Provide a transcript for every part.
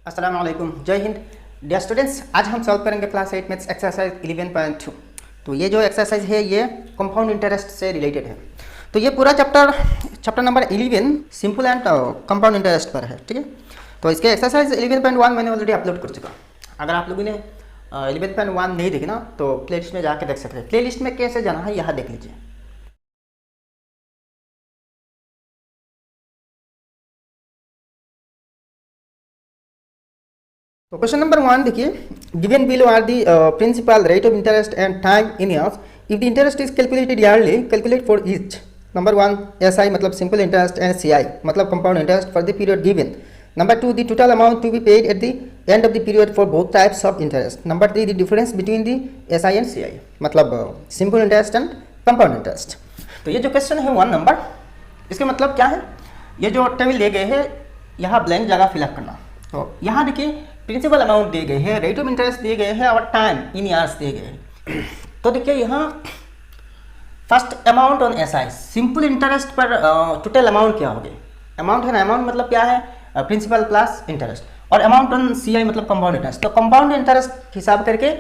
अस्सलाम वालेकुम, जय हिंद। डियर स्टूडेंट्स, आज हम सॉल्व करेंगे क्लास 8 मैथ्स एक्सरसाइज 11.2। तो ये जो एक्सरसाइज है ये कंपाउंड इंटरेस्ट से रिलेटेड है। तो ये पूरा chapter number 11 simple and compound interest पर है, ठीक है। तो इसके एक्सरसाइज 11.1 मैंने ऑलरेडी अपलोड कर चुका। अगर आप लोगों ने 11.1 नहीं देखी ना तो प्ले लिस्ट में जाके देख सकते हैं। प्ले लिस्ट में कैसे जाना है यहाँ देख लीजिए। तो क्वेश्चन नंबर 1 देखिए, given below are the principal, rate of interest and time in years. If the interest is calculated yearly, calculate for each. Number 1 SI मतलब सिंपल इंटरेस्ट एंड सीआई मतलब compound interest for the period given. Number 2 the total amount to be paid at the end of the period for both types of interest. Number 3 the difference between the SI and CI मतलब simple interest and compound interest. तो ये जो question है 1 number, इसके मतलब क्या है, ये जो टेबल दिए गए हैं यहाँ ब्लैंक जगह फिलअप करना। तो यहाँ देखिए प्रिंसिपल अमाउंट दिए गए हैं, रेट ऑफ इंटरेस्ट दिए गए हैं और टाइम इन ईयर्स दिए गए हैं। तो देखिए यहाँ first amount on SI, simple interest पर टोटल अमाउंट क्या होगी। अमाउंट है ना, अमाउंट मतलब क्या है, प्रिंसिपल प्लस इंटरेस्ट। और अमाउंट ऑन सीआई मतलब कंपाउंड इंटरेस्ट। तो कंपाउंड इंटरेस्ट हिसाब करके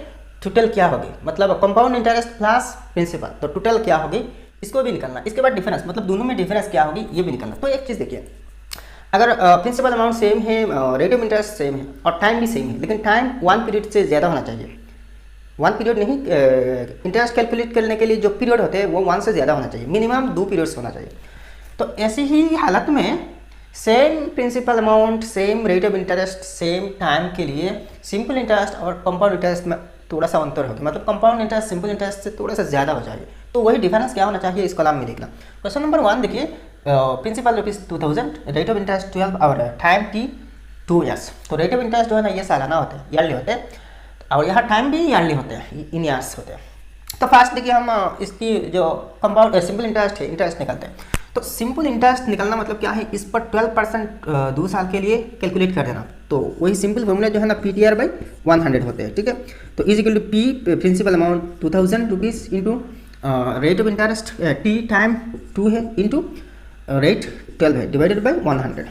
टोटल क्या होगी, मतलब कंपाउंड इंटरेस्ट प्लस प्रिंसिपल, तो टोटल क्या होगी इसको भी निकलना। इसके बाद डिफरेंस मतलब दोनों में डिफरेंस क्या होगी ये भी निकलना। तो एक चीज़ देखिए, अगर प्रिंसिपल अमाउंट सेम है, रेट ऑफ इंटरेस्ट सेम है और टाइम भी सेम है, लेकिन टाइम 1 पीरियड से ज़्यादा होना चाहिए। 1 पीरियड नहीं, इंटरेस्ट कैलकुलेट करने के लिए जो पीरियड होते हैं वो 1 से ज़्यादा होना चाहिए, मिनिमम 2 पीरियड्स होना चाहिए। तो ऐसी ही हालत में same principal amount, same rate of interest, same time के लिए सिंपल इंटरेस्ट और कंपाउंड इंटरेस्ट में थोड़ा सा अंतर होगा, मतलब कंपाउंड इंटरेस्ट सिंपल इंटरेस्ट से थोड़ा सा ज़्यादा हो जाएगी। तो वही डिफरेंस क्या होना चाहिए इस कॉलम में देखना। क्वेश्चन नंबर 1 देखिए, प्रिंसिपल ₹2000, रेट ऑफ इंटरेस्ट 12 और टाइम T 2 ईयर्स। तो रेट ऑफ इंटरेस्ट जो है ना ये सालाना होते हैं, ईयरली होते हैं, और यहाँ टाइम भी ईयरली होते हैं, इन ईयर्स होते हैं। तो फर्स्ट देखिए हम इसकी जो कंपाउंड सिंपल इंटरेस्ट है, इंटरेस्ट निकालते हैं। तो सिंपल इंटरेस्ट निकालना मतलब क्या है, इस पर 12% 2 साल के लिए कैलकुलेट कर देना। तो वही सिंपल फॉर्मूला जो है ना PTR/100 होते हैं, ठीक है। तो is equal to P principal amount ₹2000 into rate of interest T time 2 है इंटू रेट 12 है डिवाइडेड बाई 100।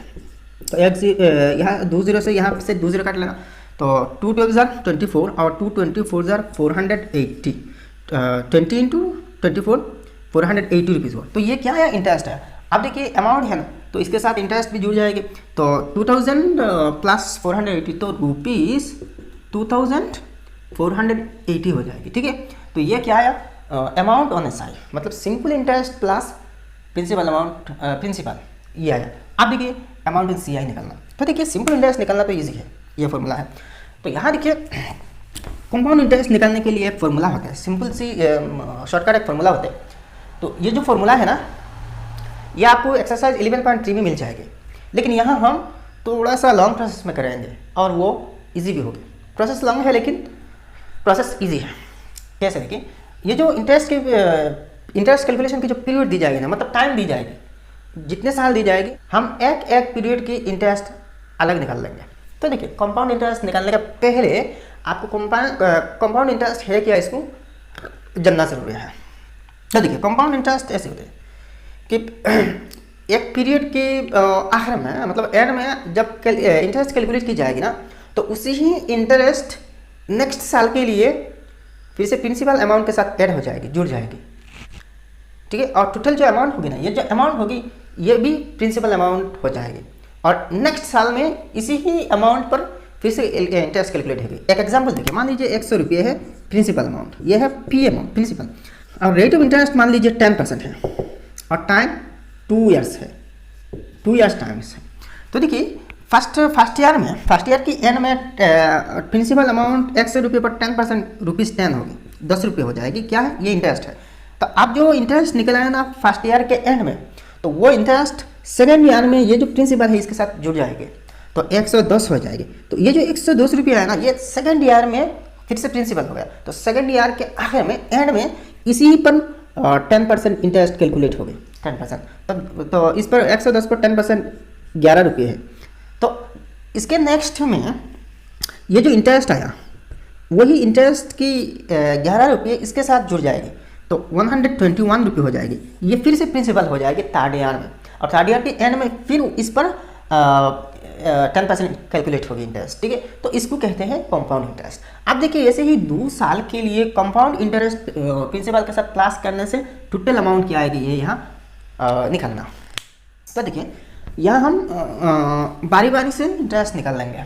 तो यहाँ 2 0 से यहाँ से 2 0 काट लेना। तो 2 12 जार 24 और 2 24 जार 480, 20 इंटू 24 480 रुपीज़ हुआ। तो ये क्या है, इंटरेस्ट है। अब देखिए अमाउंट है ना, तो इसके साथ इंटरेस्ट भी जुड़ जाएगी। तो 2000 प्लस 480 तो ₹2480 हो जाएगी, ठीक है। तो ये क्या है, अमाउंट ऑन एसआई मतलब simple interest plus principal amount, principal ये आया। अब देखिए अमाउंट इन सीआई निकालना। तो देखिए सिंपल इंटरेस्ट निकालना तो इजी है, ये फॉर्मूला है। तो यहाँ देखिए कंपाउंड इंटरेस्ट निकालने के लिए एक फॉर्मूला होता है, सिंपल सी शॉर्टकट एक फॉर्मूला होता है। तो ये जो फॉर्मूला है ना ये आपको एक्सरसाइज 11.3 में मिल जाएगी, लेकिन यहाँ हम थोड़ा सा लॉन्ग प्रोसेस में करेंगे और वो इजी भी होगी। प्रोसेस लॉन्ग है लेकिन प्रोसेस इजी है। कैसे देखिए, ये जो इंटरेस्ट कैलकुलेशन की जो पीरियड दी जाएगी ना, मतलब टाइम दी जाएगी, जितने साल दी जाएगी, हम एक एक पीरियड की इंटरेस्ट अलग निकाल लेंगे। तो देखिए कंपाउंड इंटरेस्ट निकालने के पहले आपको कंपाउंड इंटरेस्ट है क्या इसको जानना जरूरी है। तो देखिए कंपाउंड इंटरेस्ट ऐसे होते हैं कि एक पीरियड के आखिर में मतलब एंड में जब इंटरेस्ट कैलकुलेट की जाएगी ना, तो उसी ही इंटरेस्ट नेक्स्ट साल के लिए फिर से प्रिंसिपल अमाउंट के साथ ऐड हो जाएगी, जुड़ जाएगी, ठीक है। और टोटल जो अमाउंट होगी ना, ये जो अमाउंट होगी ये भी प्रिंसिपल अमाउंट हो जाएगी, और नेक्स्ट साल में इसी ही अमाउंट पर फिर से इंटरेस्ट कैलकुलेट होगी। एक एग्जांपल देखिए, मान लीजिए 100 रुपये है प्रिंसिपल अमाउंट, ये है P अमाउंट प्रिंसिपल, और रेट ऑफ इंटरेस्ट मान लीजिए 10% है, और टाइम 2 ईयर्स है, 2 ईयर्स टाइम्स है। तो देखिए फर्स्ट ईयर की एंड में प्रिंसिपल अमाउंट 100 रुपये पर 10% ₹10 होगी, 10 रुपये हो जाएगी। क्या है, ये इंटरेस्ट है। तो अब जो इंटरेस्ट निकला है ना फर्स्ट ईयर के एंड में, तो वो इंटरेस्ट सेकेंड ईयर में ये जो प्रिंसिपल है इसके साथ जुड़ जाएगी, तो 110 हो जाएगी। तो ये जो 110 रुपये है ना, ये सेकेंड ईयर में फिर से प्रिंसिपल हो गया। तो सेकेंड ईयर के आखिर में एंड में इसी पर 10% इंटरेस्ट कैलकुलेट हो गई, 10%। तो इस पर 110 पर 10% 11 रुपये है। तो इसके नेक्स्ट में ये जो इंटरेस्ट आया वही इंटरेस्ट की 11 रुपये इसके साथ जुड़ जाएगी, तो 121 रुपये हो जाएगी। ये फिर से प्रिंसिपल हो जाएगी थर्ड ईयर में, और थर्ड ईयर के एंड में फिर इस पर 10% कैलकुलेट होगी इंटरेस्ट, ठीक है। तो इसको कहते हैं कंपाउंड इंटरेस्ट। अब देखिए ऐसे ही 2 साल के लिए कंपाउंड इंटरेस्ट प्रिंसिपल के साथ क्लास करने से टोटल अमाउंट क्या आएगी ये यहाँ निकालना। तो देखिए यहाँ हम बारी बारी से इंटरेस्ट निकाल लेंगे।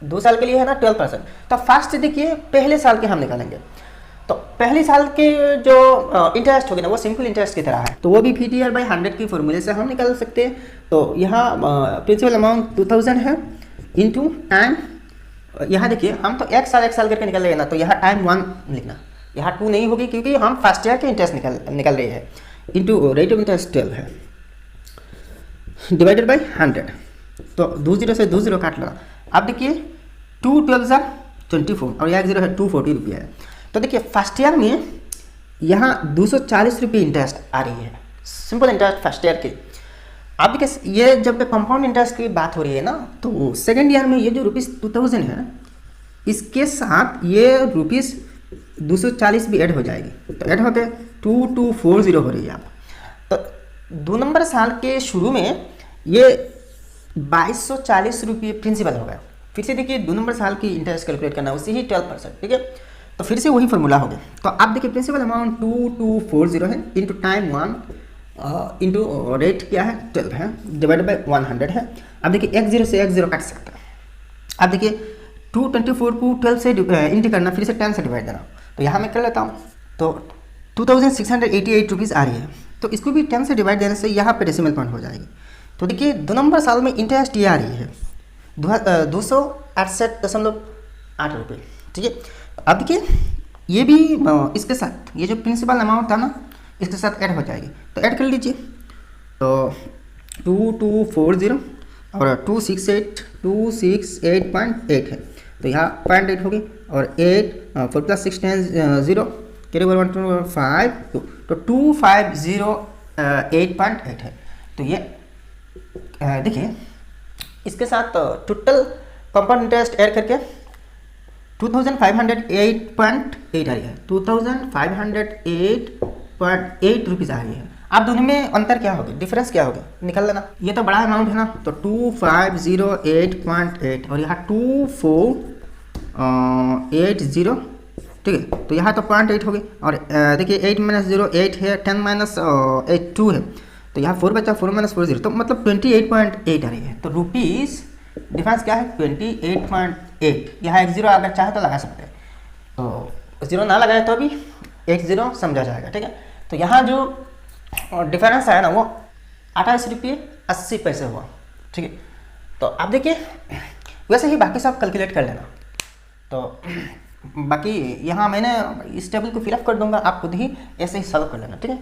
2 साल के लिए है ना 12%। तो फर्स्ट देखिए पहले साल के हम निकालेंगे। तो पहले साल के जो इंटरेस्ट होगी ना वो सिंपल इंटरेस्ट की तरह है, तो वो भी PTR/100 की फॉर्मूले से हम निकाल सकते हैं। तो यहाँ प्रिंसिपल अमाउंट 2000 है इंटू टाइम। यहाँ देखिए हम तो एक साल करके निकल रहे हैं ना, तो यहाँ टाइम 1 लिखना, यहाँ 2 नहीं होगी क्योंकि हम फर्स्ट ईयर के इंटरेस्ट निकल रहे हैं। इंटू रेट ऑफ इंटरेस्ट 12 है डिवाइडेड बाई 100। तो 2 0 से 2 0 काट लेना। अब देखिए 2 12 24 और 1 0 है 240 रुपया है। तो देखिए फर्स्ट ईयर में यहाँ 240 रुपये इंटरेस्ट आ रही है, सिंपल इंटरेस्ट फर्स्ट ईयर की। अब देखिए ये जब कंपाउंड इंटरेस्ट की बात हो रही है ना, तो सेकेंड ईयर में ये जो ₹2000 है इसके साथ ये ₹240 भी ऐड हो जाएगी। तो ऐड होते 2240 हो रही है। आप तो 2 नंबर साल के शुरू में ये 2240 रुपये प्रिंसिपल होगा। फिर से देखिए 2 नंबर साल की इंटरेस्ट कैलकुलेट करना, उसी ही 12%, ठीक है। तो फिर से वही फॉर्मूला हो गया। तो आप देखिए प्रिंसिपल अमाउंट 2240 है इंटू टाइम 1 इंटू रेट क्या है 12 है डिवाइडेड बाई 100 है। अब देखिए 1 0 से 1 0 काट सकते हैं। अब देखिए 224 को 12 से इंटू करना, फिर से 10 से डिवाइड देना। तो यहाँ मैं कर लेता हूँ। तो 2688 रुपीज़ आ रही है। तो इसको भी 10 से डिवाइड देने से यहाँ पे डेसिमल पॉइंट हो जाएगी। तो देखिए 2 नंबर साल में इंटरेस्ट ये आ रही है 268.8 रुपये, ठीक है। अब देखिए ये भी इसके साथ ये जो प्रिंसिपल अमाउंट था ना इसके साथ ऐड हो जाएगी। तो ऐड कर लीजिए। तो 2240 और 268.8 है। तो यहाँ 0.8 होगी और 8 4 + 6 10 0 कैरी ओवर 1 2 5 2 तो 2508.8 है। तो ये देखिए इसके साथ टोटल कंपाउंड इंटरेस्ट ऐड करके 2508.8 आ रही है। 2508.8 रुपीज़ आ रही है। आप दोनों में अंतर क्या होगा, डिफरेंस क्या होगा निकाल लेना। ये तो बड़ा अमाउंट है ना, तो 2508.8 और यहाँ 2480, ठीक है। तो यहाँ तो 0.8 हो गई और देखिए 8 - 0 8 है, 10 - 8 2 है। तो यहाँ 4 बचा, 4 - 4 0, तो मतलब 28.8 आ रही है। तो रुपीज़ डिफरेंस क्या है 28.8। यहाँ 1 0 अगर चाहे तो लगा सकते हैं, तो 0 ना लगाए तो भी 1 0 समझा जाएगा, ठीक है। तो यहाँ जो डिफरेंस आया ना वो 28 रुपये 80 पैसे हुआ, ठीक है। तो आप देखिए वैसे ही बाकी सब कैलकुलेट कर लेना। तो बाकी यहाँ मैंने इस टेबल को फिलअप कर दूंगा, आप खुद ही ऐसे ही सॉल्व कर लेना, ठीक है।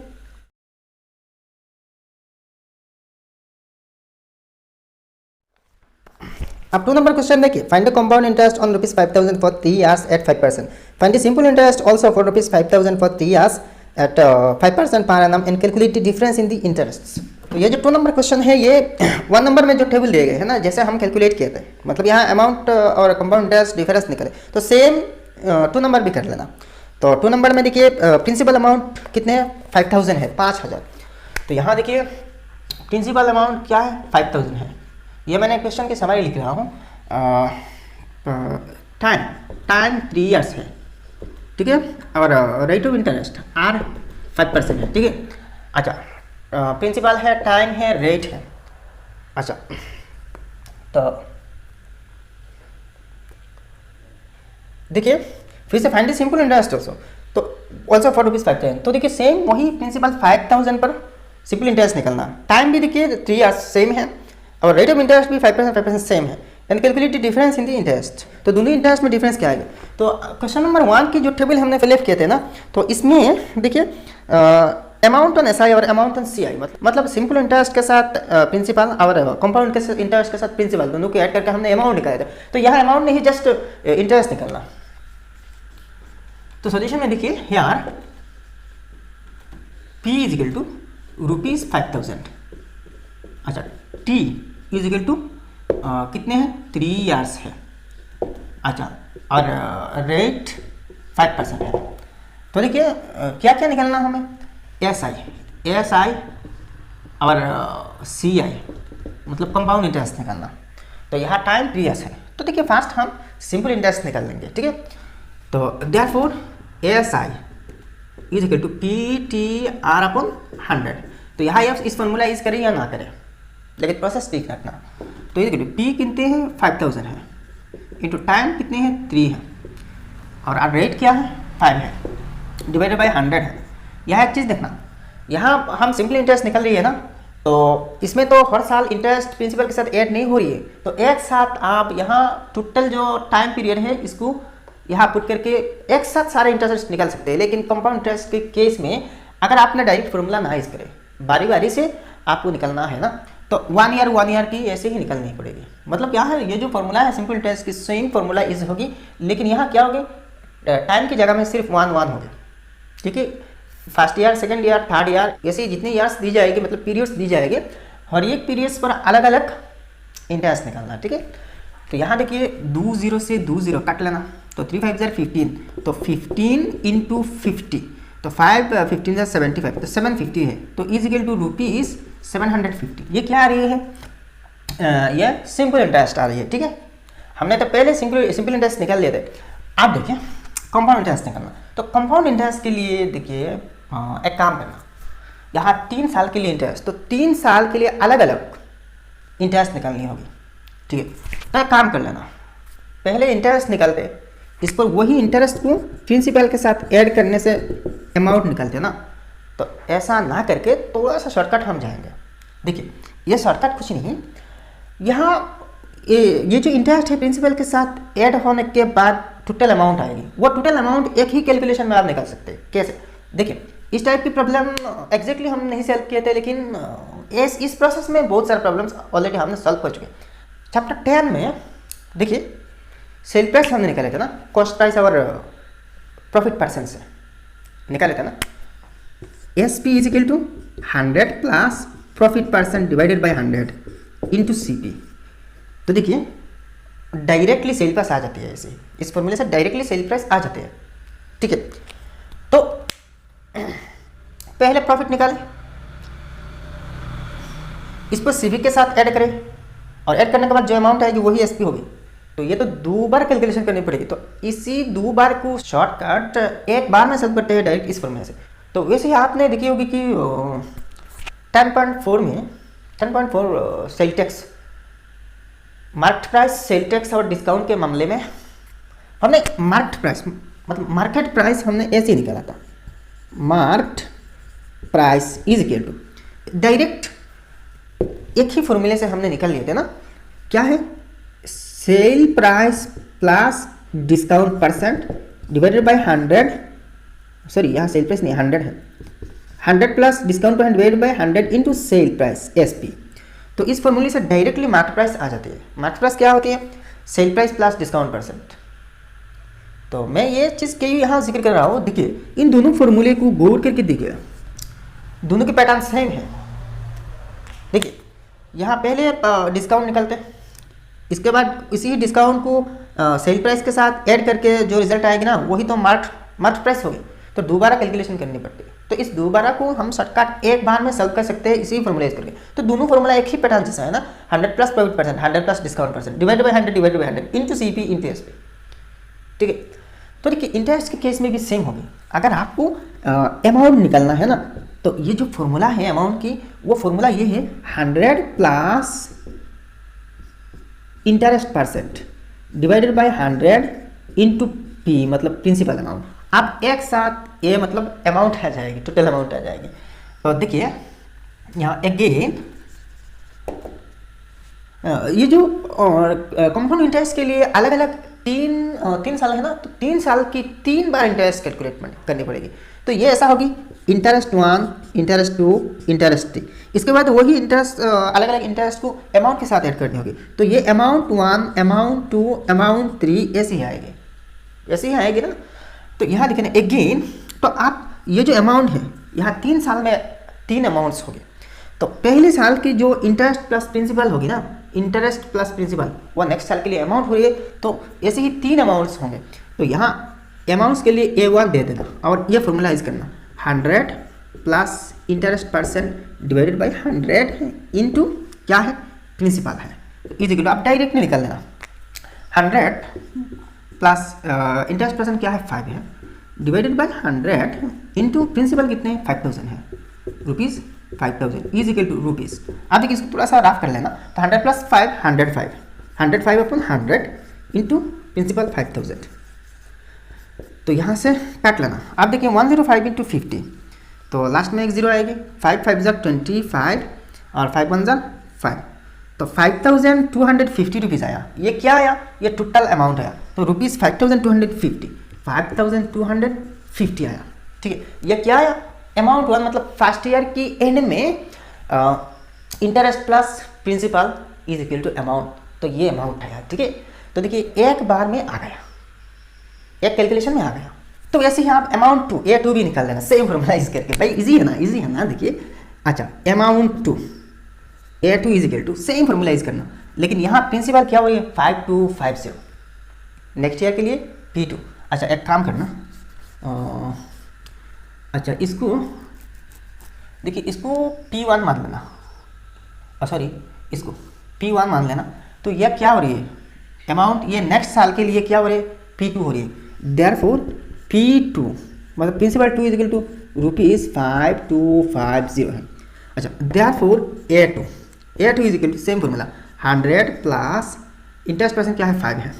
अब 2 नंबर क्वेश्चन देखिए, find the compound interest on ₹5000 for 3 years at 5%. Find the simple interest also for ₹5000 for 3 years at 5% per annum and calculate the difference in the interests. तो ये जो 2 नंबर क्वेश्चन है ये 1 नंबर में जो table दिए गए है ना, जैसे हम कैलकुलेट किए थे, मतलब यहाँ अमाउंट और कंपाउंड इंटरेस्ट डिफरेंस निकले, तो सेम 2 नंबर भी कर लेना। तो 2 नंबर में देखिए प्रिंसिपल अमाउंट कितने हैं 5000 है, 5000। तो यहाँ देखिए प्रिंसिपल अमाउंट क्या है 5000 है। ये मैंने क्वेश्चन की समरी लिख रहा हूँ। टाइम 3 years है, ठीक है। और रेट ऑफ इंटरेस्ट R 5% है, ठीक है। अच्छा प्रिंसिपल है, टाइम है, रेट है। अच्छा तो देखिए फिर से find the simple interest also, तो ऑल्सो फॉर ₹5000। तो देखिए सेम वही प्रिंसिपल 5000 पर सिंपल इंटरेस्ट निकलना। टाइम भी देखिए 3 years सेम है और रेट ऑफ इंटरेस्ट भी 5% सेम है। And calculate the difference in the interest. तो दोनों इंटरेस्ट में डिफरेंस क्या आएगा। तो क्वेश्चन नंबर 1 की जो टेबल हमने फिलअप किए थे ना, तो इसमें देखिए अमाउंट ऑन SI और अमाउंट ऑन CI, मतलब सिंपल इंटरेस्ट के साथ प्रिंसिपल और कंपाउंड के इंटरेस्ट के साथ प्रिंसिपल दोनों को ऐड करके हमने अमाउंट निकाला था। तो यहाँ अमाउंट नहीं जस्ट इंटरेस्ट निकालना। तो सॉल्यूशन में देखिए यार P = ₹5000। अच्छा T = कितने हैं 3 years है। अच्छा और रेट 5% है। तो देखिए क्या क्या निकालना हमें SI और CI, मतलब कंपाउंड इंटरेस्ट निकालना। तो यहाँ टाइम पीरियड है, तो देखिए फास्ट हम सिंपल इंटरेस्ट निकाल लेंगे, ठीक है। तो therefore ASI is equal to PTR upon 100। तो यहाँ आप इस फॉर्मूला यूज करें या ना करें, लेकिन प्रोसेस ठीक रखना। तो ये P कितने हैं 5000 है, इंटू टाइम कितने हैं 3 है, और रेट क्या है 5 है, डिवाइडेड बाई 100 है। यहाँ एक चीज़ देखना, यहाँ हम सिंपल इंटरेस्ट निकल रही है ना, तो इसमें तो हर साल इंटरेस्ट प्रिंसिपल के साथ ऐड नहीं हो रही है। तो एक साथ आप यहाँ टोटल जो टाइम पीरियड है इसको यहाँ पुट करके एक साथ सारे इंटरेस्ट निकाल सकते हैं। लेकिन कंपाउंड इंटरेस्ट के केस में अगर आपने डायरेक्ट फॉर्मूला ना यूज करे, बारी बारी से आपको निकलना है ना, तो 1 ईयर की ऐसे ही निकलनी पड़ेगी। मतलब क्या है, ये जो फॉर्मूला है सिंपल इंटरेस्ट की सेम फॉर्मूला यूज होगी, लेकिन यहाँ क्या होगी, टाइम की जगह में सिर्फ 1 होगी, ठीक है। First year, second year, third year, ऐसे जितने ईयर्स दी जाएगी, मतलब पीरियड्स दी जाएंगे, हर एक पीरियड्स पर अलग अलग इंटरेस्ट निकालना, ठीक है। तो यहाँ देखिए 2 0 से 2 0 काट लेना, तो 3 5 15, तो 15 इंटू 50, तो 5 15 75, तो 750 है, तो इज इक्वल टू रुपीज़ 750। ये क्या आ रही है, ये सिंपल इंटरेस्ट आ रही है, ठीक है। हमने तो पहले सिंपल इंटरेस्ट निकाल लिए थे। आप देखिए कंपाउंड इंटरेस्ट निकालना, तो कंपाउंड इंटरेस्ट के लिए देखिए एक काम करना, यहाँ 3 साल के लिए इंटरेस्ट, तो 3 साल के लिए अलग अलग इंटरेस्ट निकालनी होगी, ठीक है। तो एक काम कर लेना, पहले इंटरेस्ट निकालते, इस पर वही इंटरेस्ट को प्रिंसिपल के साथ ऐड करने से अमाउंट निकलते ना। तो ऐसा ना करके थोड़ा सा शॉर्टकट हम जाएंगे। देखिए ये शॉर्टकट कुछ नहीं, यहाँ ये जो इंटरेस्ट है प्रिंसिपल के साथ ऐड होने के बाद टोटल अमाउंट आएगी, वो टोटल अमाउंट एक ही कैलकुलेशन में आप निकाल सकते हैं। कैसे, देखिए इस टाइप की प्रॉब्लम एग्जैक्टली हम नहीं सॉल्व किए थे, लेकिन इस प्रोसेस में बहुत सारे प्रॉब्लम्स ऑलरेडी हमने सॉल्व कर चुके। चैप्टर 10 में देखिए सेल प्राइस हमने निकाले थे ना, कॉस्ट प्राइस और प्रॉफिट परसेंट से निकाले थे ना। SP is equal to 100 plus profit percent divided by 100 into CP। तो देखिए डायरेक्टली सेल प्राइस आ जाती है, ऐसे इस फॉर्मूले से डायरेक्टली सेल प्राइस आ जाते हैं, ठीक है। तो पहले प्रॉफिट निकालें, इस पर CP के साथ ऐड करें, और ऐड करने के बाद जो अमाउंट आएगी वही SP होगी। तो ये तो 2 बार कैलकुलेशन करनी पड़ेगी, तो इसी 2 बार को शॉर्टकट एक बार में सॉल्व करते हैं डायरेक्ट इस फॉर्मूले से। तो वैसे ही आपने देखी होगी कि 10.4 में 10.4 sale tax, market price, sale tax और डिस्काउंट के मामले में हमने मार्केट प्राइस मतलब मार्केट प्राइस हमने ऐसे निकाला था, market price is equal to direct एक ही फॉर्मूले से हमने निकाल लिए थे ना, क्या है, sale price plus discount percent divided by 100, sorry यहाँ सेल प्राइस नहीं 100 है, 100 plus discount percent divided by 100 into sale price SP। तो इस फॉर्मूले से डायरेक्टली मार्केट प्राइस आ जाती है। मार्केट प्राइस क्या होती है, sale price plus discount percent. तो मैं ये चीज़ के यहाँ जिक्र कर रहा हूँ, देखिए इन दोनों फॉर्मूले को गौर करके देखिए, दोनों के पैटर्न सेम है। देखिए यहाँ पहले डिस्काउंट निकलते हैं, इसके बाद इसी डिस्काउंट को सेल प्राइस के साथ ऐड करके जो रिजल्ट आएगी ना वही तो मार्केट प्राइस होगी। तो दोबारा कैलकुलेशन करनी पड़ती है, तो इस दोबारा को हम शॉर्टकट एक बार में सॉल्व कर सकते हैं इसी फॉर्मूला यूज करके। तो दोनों फॉर्मूला एक ही पैटर्न जैसा है ना, 100 plus profit percent, 100 plus discount percent divided by 100 divided by 100 into CP into SP, ठीक है। तो देखिए इंटरेस्ट के केस में भी सेम होगी। अगर आपको अमाउंट निकालना है ना, तो ये जो फॉर्मूला है अमाउंट की, वो फॉर्मूला ये है 100 plus interest percent divided by 100 into P मतलब प्रिंसिपल अमाउंट। आप एक साथ ये मतलब अमाउंट आ जाएगी, टोटल अमाउंट आ जाएगी। तो देखिए यहाँ अगेन ये जो कंपाउंड इंटरेस्ट के लिए अलग अलग तीन साल है ना, तो 3 साल की 3 बार इंटरेस्ट कैलकुलेट करनी पड़ेगी। तो ये ऐसा होगी इंटरेस्ट 1, इंटरेस्ट 2, इंटरेस्ट 3। इसके बाद वही इंटरेस्ट अलग अलग इंटरेस्ट को अमाउंट के साथ ऐड करनी होगी। तो ये अमाउंट 1, अमाउंट 2, अमाउंट 3 ऐसे ही आएगी, ऐसे ही आएगी ना। तो यहाँ देखिए ना अगेन, तो आप ये जो अमाउंट है यहाँ 3 साल में 3 अमाउंट्स होंगे। तो पहले साल की जो इंटरेस्ट प्लस प्रिंसिपल होगी ना, इंटरेस्ट प्लस प्रिंसिपल, वो नेक्स्ट साल के लिए अमाउंट हो रही है। तो ऐसे ही 3 अमाउंट्स होंगे। तो यहाँ अमाउंट्स के लिए A1 दे देना और ये फॉर्मूला यूज करना, 100 plus interest percent divided by 100 into क्या है प्रिंसिपल है, इज इक्वल टू, आप डायरेक्ट नहीं निकाल लेना, 100 प्लस इंटरेस्ट परसेंट क्या है 5 है, डिवाइडेड बाय 100 इंटू प्रिंसिपल कितने 5000 है, rupees 5000 is equal to rupees. आप देखिए इसको थोड़ा सा राफ कर लेना, तो 100 प्लस 5 105 अपॉन 100 इंटू प्रिंसिपल 5000, तो यहाँ से काट लेना। आप देखिए 105 इंटू 50, तो लास्ट में एक जीरो आएगी, 5 5 ज़ा 25 और 5 1 ज़ा 5, तो 5250 रुपीज़ आया। ये क्या आया, ये टोटल अमाउंट आया, तो रुपीज़ 5250 आया, ठीक है। ये क्या आया, अमाउंट हुआ, मतलब फर्स्ट ईयर की एंड में interest plus principal is equal to amount, तो ये अमाउंट आया, ठीक है। तो देखिए एक बार में आ गया, एक कैलकुलेशन में आ गया। तो वैसे ही आप अमाउंट टू A2 भी निकाल लेना, सेम फॉर्मुलाइज करके, भाई इजी है ना, इजी है ना। देखिए अच्छा, amount two A2 is equal to, same formulise करना, लेकिन यहाँ प्रिंसिपल क्या हो रही है 5250, नेक्स्ट ईयर के लिए P2। अच्छा एक काम करना, अच्छा इसको देखिए, इसको P1 मान लेना, सॉरी इसको P1 मान लेना। तो यह क्या हो रही है अमाउंट, ये नेक्स्ट साल के लिए क्या हो रही है P2 हो रही है, देयरफॉर P2 मतलब principal 2 is equal to rupees 5250 है। अच्छा therefore A2 is equal to same formula, 100 plus interest percent क्या है 5 है,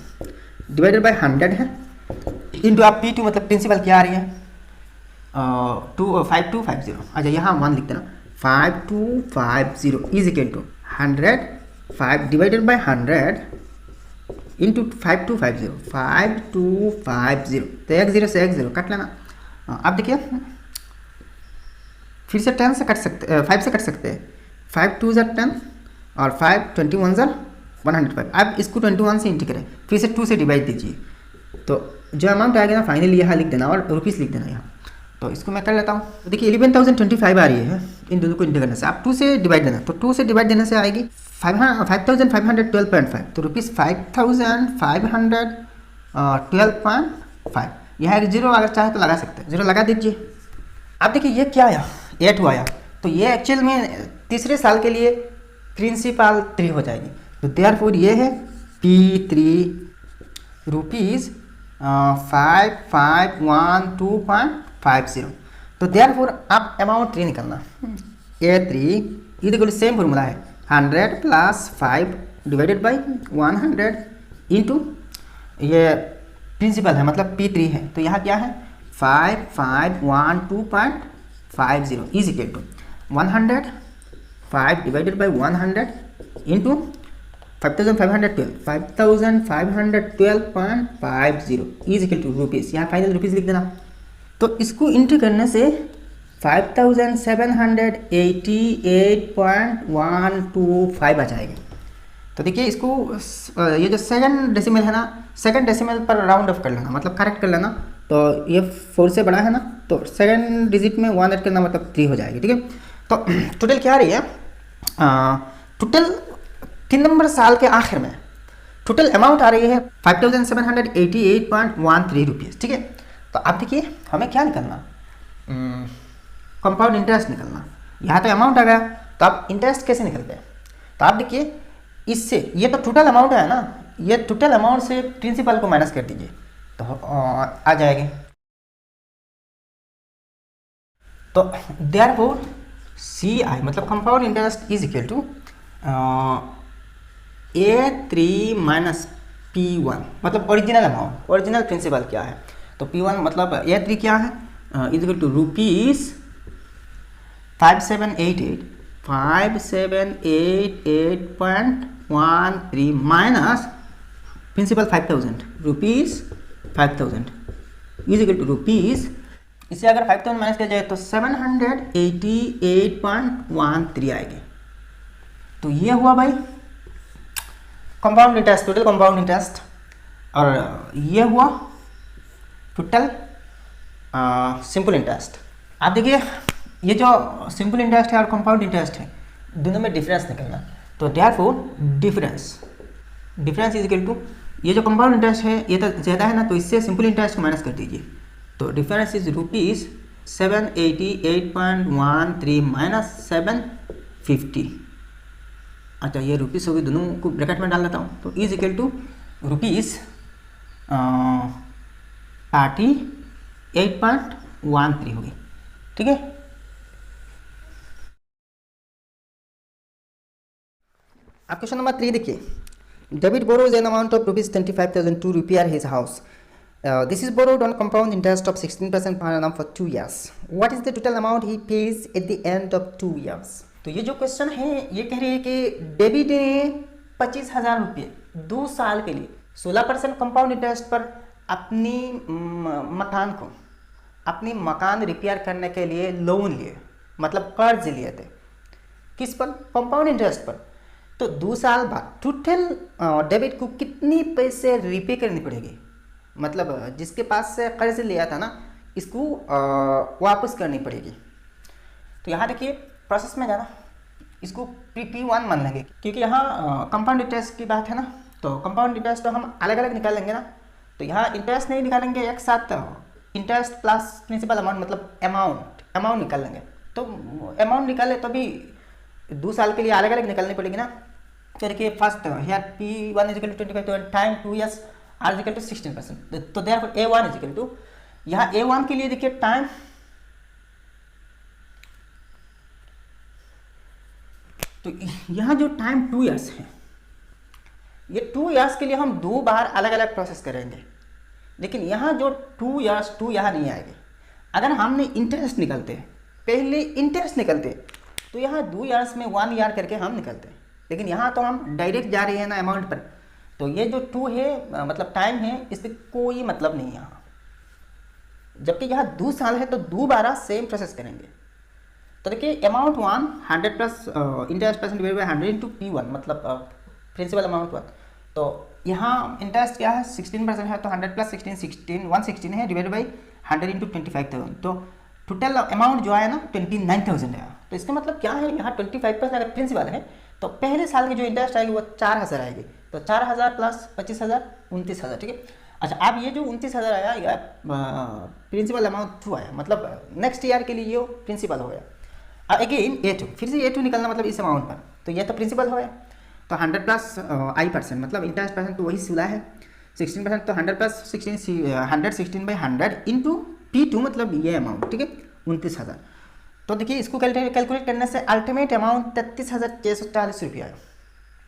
डिवाइडेड बाय 100 है, इंटू आप P2 मतलब प्रिंसिपल क्या आ रही है 5250। अच्छा यहाँ 1 लिख देना, 5250 is equal to 105 divided by 100 into 5250, तो एक जीरो से एक जीरो काट लेना। आप देखिए फिर से 10 से कट सकते, 5 से कट सकते हैं, 5 2 ज़ा 10 और 5 21 ज़ा 105। आप इसको 21 से इंटू करें, फिर से 2 से डिवाइड दीजिए, तो जो अमाउंट आएगा ना फाइनली यहाँ लिख देना और रुपीज़ लिख देना यहाँ। तो इसको मैं कर लेता हूँ, तो देखिए 11025 आ रही है, इन दोनों को इंटू करने से आप 2 से डिवाइड देना, तो 2 से डिवाइड देने से आएगी 5512.5, तो रुपीज़ 5512.5। यहाँ एक जीरो अगर चाहे तो लगा सकते हैं, जीरो लगा दीजिए। आप देखिए ये क्या आया, A2 आया, तो ये एक्चुअल में तीसरे साल के लिए प्रिंसिपल 3 हो जाएगी, तो देयरफॉर ये है P3 रुपीज़ 5512.50। तो देयरफॉर आप अमाउंट 3 निकालना, A3 ये देखो सेम फॉर्मूला है, 100 प्लस 5 डिवाइडेड बाई 100 इंटू ये प्रिंसिपल है मतलब P3 है, तो यहाँ क्या है 5512.50 is equal to 105 divided by 100 into 5512.50 is equal to rupees, यहाँ फाइनल रुपीज़ लिख देना। तो इसको इंटू करने से 5788.125 आ जाएगी। तो देखिए इसको ये जो सेकंड डेसिमल है ना, सेकंड डेसिमल पर राउंड ऑफ कर लेना, मतलब करेक्ट कर लेना। तो ये 4 से बड़ा है ना, तो सेकंड डिजिट में 1 ऐड करना मतलब 3 हो जाएगी, ठीक है। तो टोटल क्या आ रही है, टोटल 3 नंबर साल के आखिर में टोटल अमाउंट आ रही है 5788.13 रुपीज़, ठीक है। तो आप देखिए हमें क्या निकलना, कंपाउंड इंटरेस्ट निकलना। यहाँ तो अमाउंट आ गया, तो आप इंटरेस्ट कैसे निकलते हैं, तो आप देखिए इससे, ये तो टोटल अमाउंट है ना, ये टोटल अमाउंट से प्रिंसिपल को माइनस कर दीजिए तो आ जाएगी। तो देयरफॉर CI मतलब compound interest is equal to A3 minus P1 मतलब ओरिजिनल अमाउंट, ओरिजिनल प्रिंसिपल क्या है, तो P1 मतलब A3 क्या है is equal to rupees 5788.13 minus principal 5000 rupees 5000 is equal to rupees, इसे अगर 5000 माइनस किया जाए तो 788.13 आएगी। तो ये हुआ भाई compound interest, total compound interest, और ये हुआ टोटल सिंपल इंटरेस्ट। आप देखिए ये जो सिंपल इंटरेस्ट है और कंपाउंड इंटरेस्ट है, दोनों में डिफरेंस निकलना। तो therefore difference is equal to, ये जो कंपाउंड इंटरेस्ट है ये तो ज़्यादा है ना, तो इससे सिंपल इंटरेस्ट को माइनस कर दीजिए। तो डिफरेंस इज रुपीज़ 788.13 माइनस 750 अच्छा ये रुपीस होगी, दोनों को ब्रैकेट में डाल देता हूँ, तो इज इक्वल टू रुपीस 38.13 होगी, ठीक है। अब क्वेश्चन नंबर 3 देखिए, debit borrows an amount of rupees 25,000 to repair his house. This is borrowed on compound interest of 16% per annum for 2 years. What is the total amount he pays at the end of 2 years? तो ये जो question है ये कह रही है कि debit ने 25,000 रुपये 2 साल के लिए 16% कंपाउंड इंटरेस्ट पर अपनी मकान रिपेयर करने के लिए लोन लिए, मतलब कर्ज लिए थे। किस पर? कंपाउंड इंटरेस्ट पर। तो 2 साल बाद टोटल डेबिट को कितनी पैसे रिपे करनी पड़ेगी, मतलब जिसके पास से कर्ज लिया था ना, इसको वापस करनी पड़ेगी। तो यहाँ देखिए प्रोसेस में जाना, इसको P1 मान लेंगे क्योंकि यहाँ कंपाउंड इंटरेस्ट की बात है ना, तो कंपाउंड इंटरेस्ट तो हम अलग अलग निकाल लेंगे ना, तो यहाँ इंटरेस्ट नहीं निकालेंगे एक साथ, इंटरेस्ट प्लस प्रिंसिपल अमाउंट मतलब अमाउंट निकाल लेंगे। तो अमाउंट निकाले तो भी 2 साल के लिए अलग अलग निकालनी पड़ेगी ना। तो देखिए first here P1 is equal to 25 तो time 2 years R is equal to 16%, तो therefore A1 is equal to, यहाँ A1 के लिए देखिए टाइम, तो यहाँ जो टाइम 2 इयर्स है, ये 2 इयर्स के लिए हम 2 बार अलग अलग प्रोसेस करेंगे, लेकिन यहाँ जो 2 इयर्स 2 यहाँ नहीं आएगी। अगर हमने इंटरेस्ट निकलते पहले इंटरेस्ट निकलते तो यहाँ 2 इयर्स में 1 ईयर करके हम निकलते, लेकिन यहाँ तो हम डायरेक्ट जा रहे हैं ना अमाउंट पर, तो ये जो 2 है मतलब टाइम है, इससे कोई मतलब नहीं है यहाँ। जबकि यहाँ 2 साल है तो 2 बार सेम प्रोसेस करेंगे। तो देखिए amount 1 100 plus interest percent divide by 100 into P1 मतलब प्रिंसिपल अमाउंट 1। तो यहाँ इंटरेस्ट क्या है 16% है, तो 100 प्लस 116 है डिवाइड बाई 100 इंटू 25,000, तो टोटल अमाउंट जो है ना 29,000 है। तो इसका मतलब क्या है, यहाँ 25% अगर प्रिंसिपल है तो पहले साल की जो इंटरेस्ट आएगी वो 4,000 आएगी, तो 4,000 प्लस 25,000 29,000, ठीक है। अच्छा अब ये जो 29,000 आया या प्रिंसिपल अमाउंट 2 आया, मतलब नेक्स्ट ईयर के लिए ये प्रिंसिपल हो गया। अगेन A2, फिर से A2 निकलना मतलब इस अमाउंट पर, तो ये तो प्रिंसिपल हो गया, तो 100 प्लस I% मतलब इंटरेस्ट परसेंट तो वही 16 है, 16% तो 100 प्लस 116 बाई 100 इंटू P2 मतलब ये अमाउंट, ठीक है 29,000। तो देखिए इसको कैलकुलेट करने से अल्टीमेट अमाउंट 33,640 रुपये आया,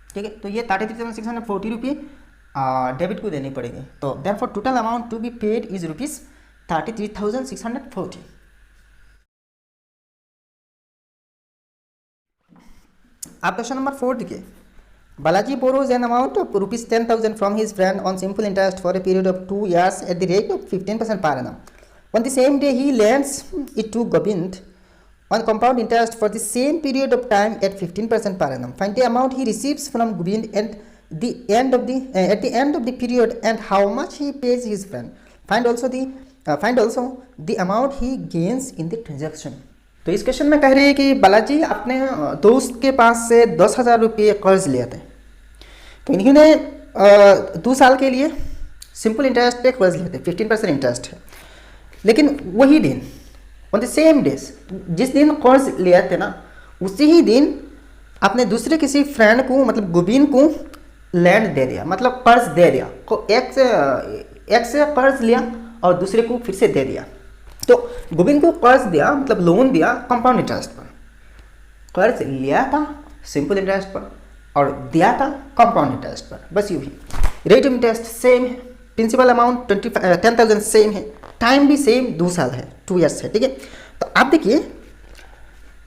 ठीक है। तो ये 33,640 रुपये डेबिट को देनी पड़ेगी, तो therefore total amount to be paid is rupees 33,640। आप क्वेश्चन नंबर 4 देखिए, Balaji borrows an amount of rupees 10,000 from his friend on simple interest for a period of 2 years at the rate of 15% per annum. On the same day, he lends it to Gobind on compound interest for the same period of time at 15% per annum. Find the amount he receives from Gobind at the end of the period and how much he pays his friend. Find also the amount he gains in the transaction. तो इस question में कह रही है कि बालाजी अपने दोस्त के पास से 10,000 रुपये कर्ज लिए थे, तो इन्होंने 2 साल के लिए सिंपल इंटरेस्ट पे कर्ज लिए थे, 15% इंटरेस्ट है। लेकिन वही दिन ऑन द सेम डेज जिस दिन कर्ज लिए थे ना, उसी ही दिन अपने दूसरे किसी फ्रेंड को मतलब गोविंद को लैंड दे दिया, मतलब कर्ज दे दिया, को एक से कर्ज लिया और दूसरे को फिर से दे दिया। तो गोविंद को कर्ज दिया मतलब लोन दिया कंपाउंड इंटरेस्ट पर, कर्ज लिया था सिंपल इंटरेस्ट पर और दिया था कंपाउंड इंटरेस्ट पर, बस यूँ ही। रेट ऑफ इंटरेस्ट सेम है, प्रिंसिपल अमाउंट 10,000 सेम है, टाइम भी सेम 2 साल है, 2 इयर्स है, ठीक है। तो आप देखिए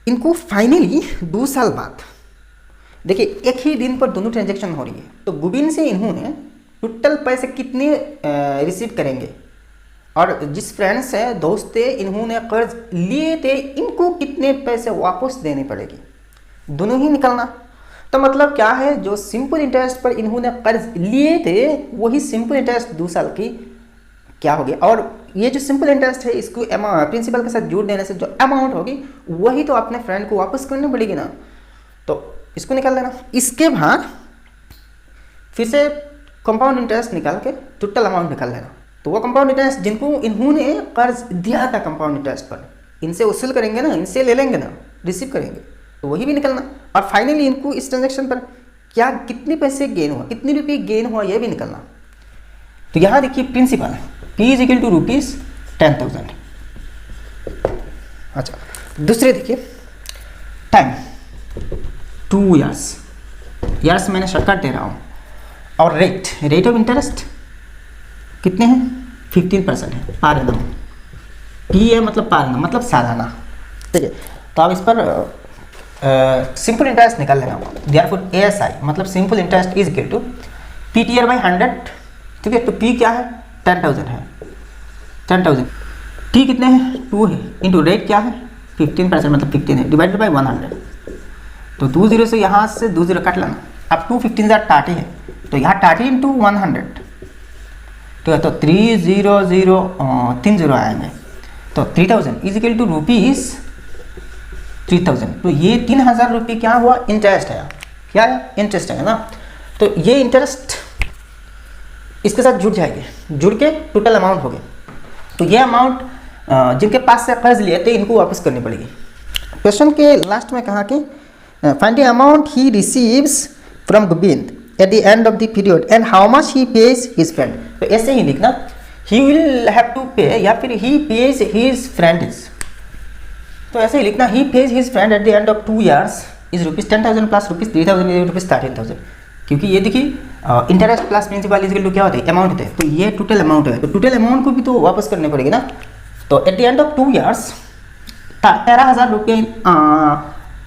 इनको फाइनली 2 साल बाद देखिए एक ही दिन पर दोनों ट्रांजेक्शन हो रही है, तो गोविंद से इन्होंने टोटल पैसे कितने रिसीव करेंगे और जिस फ्रेंड से दोस्त थे इन्होंने कर्ज लिए थे इनको कितने पैसे वापस देने पड़ेगी, दोनों ही निकलना। तो मतलब क्या है, जो सिंपल इंटरेस्ट पर इन्होंने कर्ज लिए थे वही सिंपल इंटरेस्ट 2 साल की क्या होगी, और ये जो सिंपल इंटरेस्ट है इसको प्रिंसिपल के साथ जोड़ देने से जो अमाउंट होगी वही तो अपने फ्रेंड को वापस करनी पड़ेगी ना, तो इसको निकाल देना। इसके बाद फिर से कंपाउंड इंटरेस्ट निकाल के टोटल अमाउंट निकाल लेना, तो वो कंपाउंड इंटरेस्ट जिनको इन्होंने कर्ज दिया था कंपाउंड इंटरेस्ट पर, इनसे वसूल करेंगे ना, इनसे ले लेंगे ना, रिसीव करेंगे, तो वही भी निकलना। और फाइनली इनको इस ट्रांजेक्शन पर क्या कितने पैसे गेन हुआ, कितने रुपये गेन हुआ, यह भी निकलना। तो यहाँ देखिए principal P is equal to rupees 10,000। अच्छा दूसरे देखिए टाइम 2 ईयर्स मैंने शॉर्टकट दे रहा हूँ, और रेट ऑफ इंटरेस्ट कितने हैं 15% है पर एनम। पी है मतलब पर एनम मतलब सालाना, ठीक है। तो आप इस पर सिंपल इंटरेस्ट निकाल लेना। देयरफॉर ASI मतलब simple interest is equal to PTR by 100, ठीक है। तो P क्या है 10,000 है, 10,000 T कितने हैं 2 है, इंटू रेट क्या है 15% मतलब 15 है, डिवाइडेड बाई 100। तो 2 0 से यहाँ से 2 0 काट लेना। अब 2 15 30 है, तो यहाँ 30 इंटू 100, ठीक है। तो 3 0 आएंगे, तो 3000 इज इक्वल टू रुपीज़ 3000। तो ये 3000 रुपये क्या हुआ इंटरेस्ट है, क्या है इंटरेस्ट है ना। तो ये इंटरेस्ट इसके साथ जुड़ जाएगी, जुड़ के टोटल अमाउंट हो गए। तो ये अमाउंट जिनके पास से कर्ज लिए थे इनको वापस करनी पड़ेगी। क्वेश्चन के लास्ट में कहा कि find the amount he receives from Govind at the end of the period and how much he pays his friend. तो ऐसे ही लिखना, ही विल हैव टू पे या फिर ही पेज हिज फ्रेंड्स। तो ऐसे ही लिखना, he pays his friend at the end of 2 years is rupees 10,000 plus rupees 3,000 is rupees 13,000। क्योंकि ये देखिए interest plus principal is equal to क्या होता है अमाउंट होता है। तो ये टोटल अमाउंट है, तो टोटल अमाउंट को भी तो वापस करने पड़ेगी ना। तो eight the end of 2 years 13,000 रुपये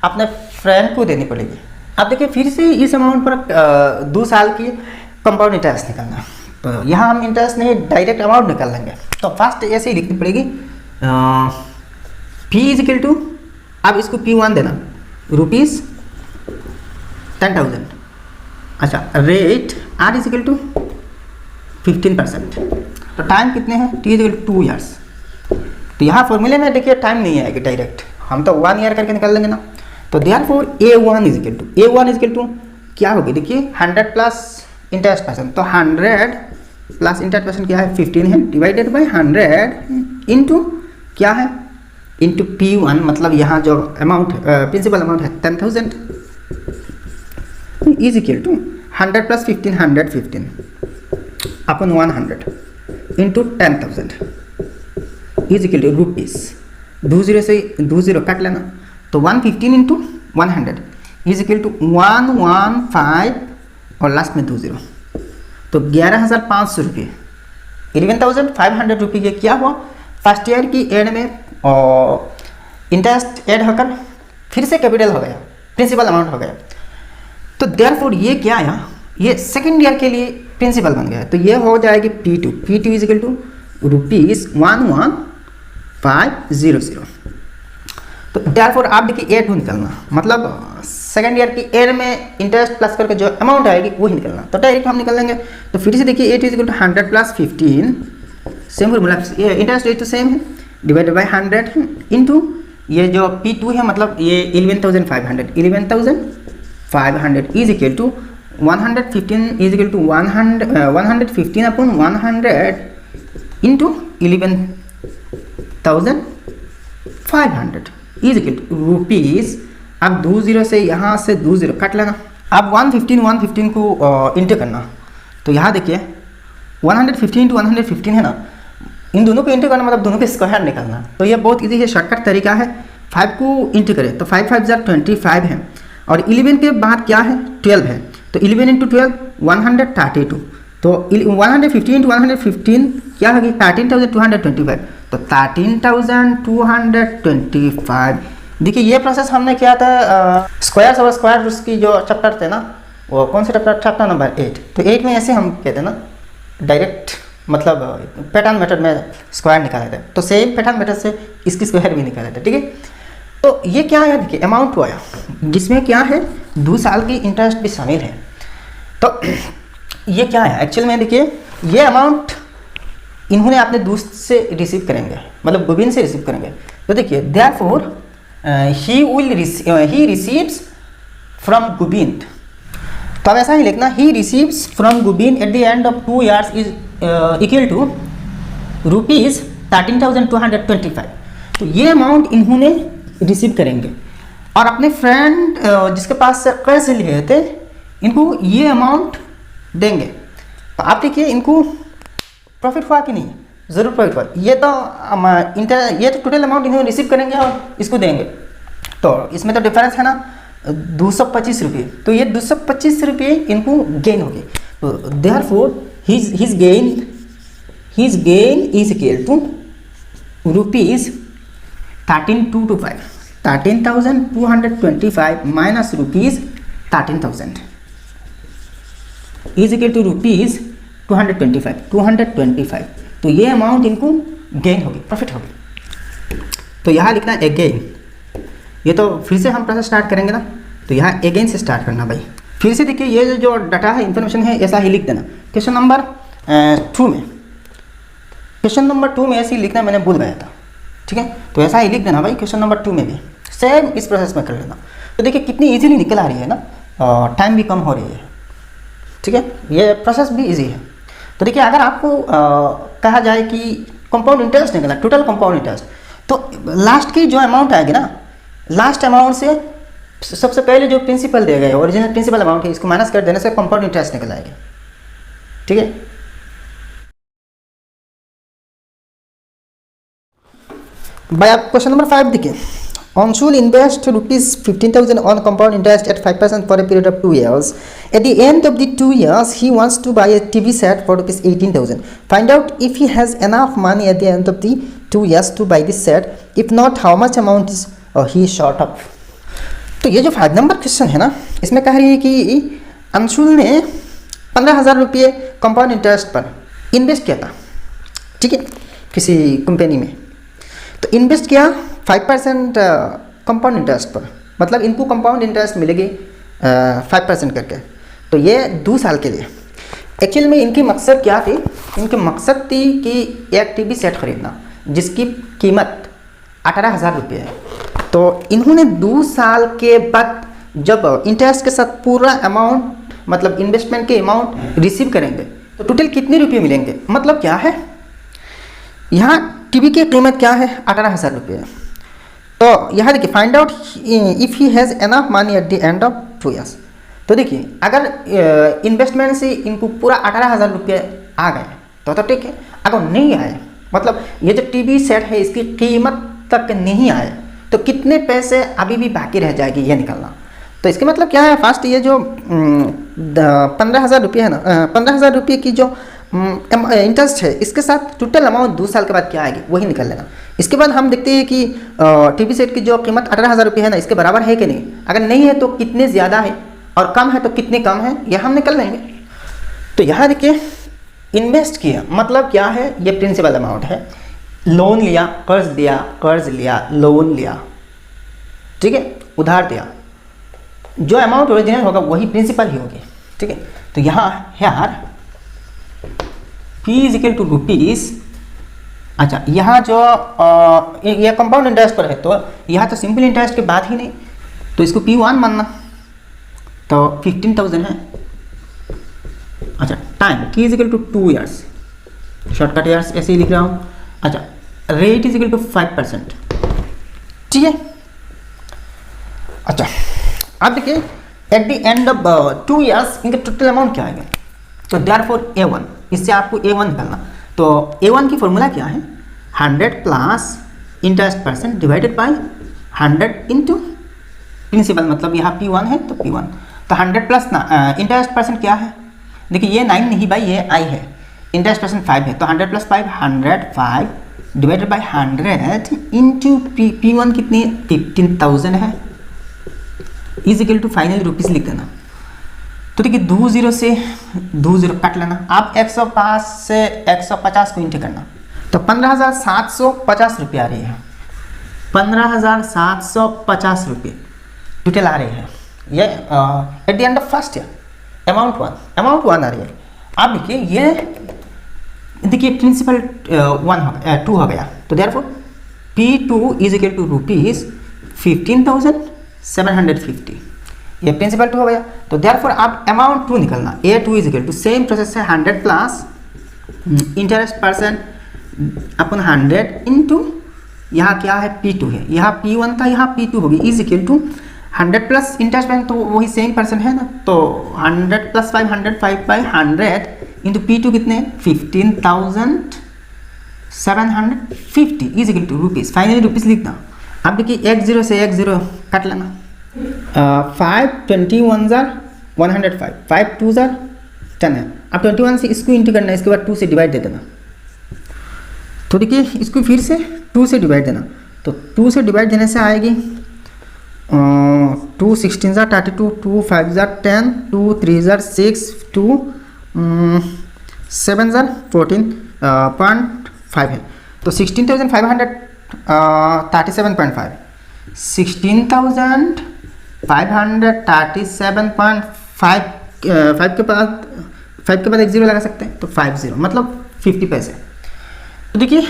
अपने फ्रेंड को देनी पड़ेगी। अब देखिए फिर से इस अमाउंट पर 2 साल की कंपाउंड इंटरेस्ट निकालना। तो यहाँ हम इंटरेस्ट नहीं डायरेक्ट अमाउंट निकाल लेंगे। तो फर्स्ट ऐसे ही लिखनी पड़ेगी P इज इक्वल टू, अब इसको P1 देना रुपीज़ 10,000। अच्छा rate R is equal to 15%। तो टाइम कितने हैं T is equal to 2 years. तो यहाँ फॉर्मूले में देखिए टाइम नहीं आएगी डायरेक्ट, हम तो 1 ईयर करके निकाल लेंगे ना। तो therefore A1 is equal to क्या होगी देखिए 100 प्लस इंटरेस्ट परसेंट। तो 100 प्लस इंटरेस्ट परसेंट क्या है 15 है, डिवाइडेड बाई 100 इंटू क्या है इंटू P1 मतलब यहाँ जो अमाउंट प्रिंसिपल अमाउंट है 10,000 is equal to 100 plus 15 115 upon 100 into 10,000 is equal to rupees 2 0 से 2 0 काट लेना। तो 115 इंटू 100 इज इक्वल टू 115 और लास्ट में 2 0। तो 11,500 रुपये 11,500 रुपये ये क्या हुआ फर्स्ट ईयर की एंड में इंटरेस्ट ऐड होकर फिर से कैपिटल हो गया, प्रिंसिपल अमाउंट हो गया। तो देयरफॉर ये क्या आया, ये सेकेंड ईयर के लिए प्रिंसिपल बन गया। तो ये हो जाएगी P2 is equal to rupees 11,500। तो देयरफॉर आप देखिए A2 निकलना, मतलब सेकेंड ईयर की एयर में इंटरेस्ट प्लस करके जो अमाउंट आएगी वही निकलना। तो डायरेक्ट हम निकल लेंगे। तो फिर से देखिए A2 is equal to 100 plus 15 same formula, interest rate तो सेम है, डिवाइडेड बाई 100 इंटू ये जो P2 है मतलब ये 11,500 is equal to 115 is equal to 115 upon 100 into 11,500 is equal to rupees. अब 2 0 से यहाँ से 2 0 काट लेना। अब 115 को इंटू करना। तो यहाँ देखिए 115 इंटू 115 है ना, इन दोनों को इंटू करना मतलब दोनों के स्क्वायर निकालना। तो ये बहुत इजी है, शॉर्टकट तरीका है। 5 को इंटू करें तो 5 5 25 है, और 11 के बाद क्या है 12 है। तो 11 इंटू 12 132। तो 115 इंटू 115 क्या होगी 13,225। तो 13,225। देखिए ये प्रोसेस हमने किया था स्क्वायर्स और स्क्वायर रूट्स की जो चैप्टर थे ना, वो कौन से चैप्टर नंबर 8। तो 8 में ऐसे हम कहते हैं ना डायरेक्ट मतलब पैटर्न मेथड में स्क्वायर निकाले थे। तो सेम पैटर्न मेथड से इसकी स्क्वायर भी निकाले थे, ठीक है। तो ये क्या है देखिए अमाउंट हुआ जिसमें क्या है 2 साल की इंटरेस्ट भी शामिल है। तो ये क्या है एक्चुअल में देखिए ये अमाउंट इन्होंने अपने दोस्त से रिसीव करेंगे, मतलब गोविंद से रिसीव करेंगे। तो देखिए therefore he receives from Govind. तो अब ऐसा ही लिखना, he receives from Govind at the end of 2 years is equal to rupees 13,225। तो ये अमाउंट इन्होंने रिसीव करेंगे। और अपने फ्रेंड जिसके पास से कर्ज लिए थे इनको ये अमाउंट देंगे। तो आप देखिए इनको प्रॉफिट हुआ कि नहीं, ज़रूर प्रॉफिट हुआ। ये तो टोटल अमाउंट इन्होंने रिसीव करेंगे और इसको देंगे, तो इसमें तो डिफरेंस है ना 225 रुपये। तो ये 225 रुपये इनको गेन हो गए। तो therefore his gain is equal to rupees 13,225 minus rupees 13,000 is equal to rupees 225। तो ये अमाउंट इनको गेन होगी, प्रॉफिट होगी। तो यहाँ लिखना अगेन, ये तो फिर से हम प्रोसेस स्टार्ट करेंगे ना, तो यहाँ अगेन से स्टार्ट करना भाई। फिर से देखिए ये जो डाटा है, इन्फॉर्मेशन है, ऐसा ही लिख देना। क्वेश्चन नंबर 2 में ऐसे ही लिखना, मैंने भूल गया था, ठीक है। तो ऐसा ही लिख देना भाई क्वेश्चन नंबर 2 में भी सेम इस प्रोसेस में कर लेना। तो देखिए कितनी इजीली निकल आ रही है ना, टाइम भी कम हो रही है, ठीक है। ये प्रोसेस भी इजी है। तो देखिए अगर आपको कहा जाए कि कंपाउंड इंटरेस्ट निकला, टोटल कंपाउंड इंटरेस्ट, तो लास्ट की जो अमाउंट आएगी ना, लास्ट अमाउंट से सबसे पहले जो प्रिंसिपल दिया गया है, ओरिजिनल प्रिंसिपल अमाउंट है, इसको माइनस कर देने से कंपाउंड इंटरेस्ट निकल आएगा, ठीक है। भाई आप क्वेश्चन नंबर 5 देखिए। Anshul invest rupees 15,000 on compound interest at 5% for a period of 2 years. At the end of the 2 years, he wants to buy a TV set for rupees 18,000. Find out if he has enough money at the end of the 2 years to buy this set. If not, how much amount is he short of? तो ये जो 5 number question है ना, इसमें कह रही है कि अंशुल ने 15,000 रुपये कंपाउंड इंटरेस्ट पर इन्वेस्ट किया था, ठीक है, किसी कंपनी में। तो इन्वेस्ट किया 5% कंपाउंड इंटरेस्ट पर, मतलब इनको कंपाउंड इंटरेस्ट मिलेगी 5% करके। तो ये 2 साल के लिए। एक्चुअल में इनकी मकसद क्या थी? इनकी मकसद थी कि एक टीवी सेट खरीदना जिसकी कीमत 18,000 रुपये है। तो इन्होंने 2 साल के बाद जब इंटरेस्ट के साथ पूरा अमाउंट, मतलब इन्वेस्टमेंट के अमाउंट रिसीव करेंगे, तो टोटल कितने रुपये मिलेंगे? मतलब क्या है, यहाँ टीवी की कीमत क्या है? 18,000 रुपये। तो यहाँ देखिए find out if he has enough money at the end of 2 years। तो देखिए अगर इन्वेस्टमेंट से इनको पूरा 18,000 रुपये आ गए तो ठीक है। अगर नहीं आए, मतलब ये जो टीवी सेट है इसकी कीमत तक नहीं आए, तो कितने पैसे अभी भी बाकी रह जाएगी ये निकलना। तो इसके मतलब क्या है, फर्स्ट ये जो 15,000 रुपये है ना, 15,000 रुपये की जो इंटरेस्ट है, इसके साथ टोटल अमाउंट 2 साल के बाद क्या आएगी वही निकल लेना। इसके बाद हम देखते हैं कि टीवी सेट की जो कीमत 18,000 रुपये है ना, इसके बराबर है कि नहीं। अगर नहीं है तो कितने ज़्यादा है, और कम है तो कितने कम है, यह हम निकल लेंगे। तो यहाँ देखिए इन्वेस्ट किया मतलब क्या है, ये प्रिंसिपल अमाउंट है। लोन लिया, कर्ज लिया, लोन लिया, ठीक है, उधार दिया, जो अमाउंट ओरिजिनल होगा वही प्रिंसिपल ही होगी, ठीक है। तो यहाँ है यार P is equal to rupees. अच्छा, यहाँ जो ये कंपाउंड इंटरेस्ट पर है, तो यहाँ तो सिंपल इंटरेस्ट की बात ही नहीं, तो इसको P1 मानना। तो 15,000 है। अच्छा, time T is equal to 2 years, shortcut years ऐसे ही लिख रहा हूँ। अच्छा, रेट इज इक्वल टू 5%, ठीक है। अच्छा, अब देखिए eight the end of 2 years इनका टोटल अमाउंट क्या आएगा। तो देयरफॉर A1, इससे आपको A1 निकालना। तो A1 की फॉर्मूला क्या है, 100 plus interest percent divided by 100 into principal, मतलब यहाँ P1 है तो P1। तो 100 प्लस इंटरेस्ट परसेंट क्या है, देखिए ये 9 नहीं भाई, ये I है, इंटरेस्ट परसेंट 5 है। तो 100 plus 5, 105 divided by 100 into P1 कितनी 15,000 है, is equal to final rupees लिख देना। तो देखिए 2 0 से 2 0 काट लेना। आप 105 से 150 को इंटू करना, तो 15,750 रुपये आ रही है। 15,750 रुपये टोटल आ रही है। ये eight the end of first year amount 1 आ रही है। आप देखिए ये देखिए प्रिंसिपल 2 हो गया। तो therefore P2 is equal to rupees 15,750, ये प्रिंसिपल 2 हो गया। तो देयरफॉर आप अमाउंट 2 निकलना। A2 is equal to same process है, 100 plus interest percent upon 100 into यहाँ क्या है P2 है, यहाँ P1 था, यहाँ P2 होगी, is equal to 100 plus interest bank तो वही सेम पर्सन है ना, तो 100 प्लस 5 105 बाई 100 इंटू P2 कितने 15,750 is equal to rupees, finally rupees लिखना। अब देखिए 10 से 10 काट लेना, 5 21 जार 105, 5 2 जार 10 है। अब 21 से इसको इंटू करना है, इसके बाद 2 से डिवाइड दे देना। तो देखिए इसको फिर से 2 से डिवाइड देना, तो 2 से डिवाइड देने से आएगी 2 16 जार 32, 2 5 जार 10, 2 3 जार 6, 2 7 जार 14.5 है, तो 16,537.5 16,537.5 5 के बाद 1 जीरो लगा सकते हैं, तो 50 मतलब 50 पैसे। तो देखिए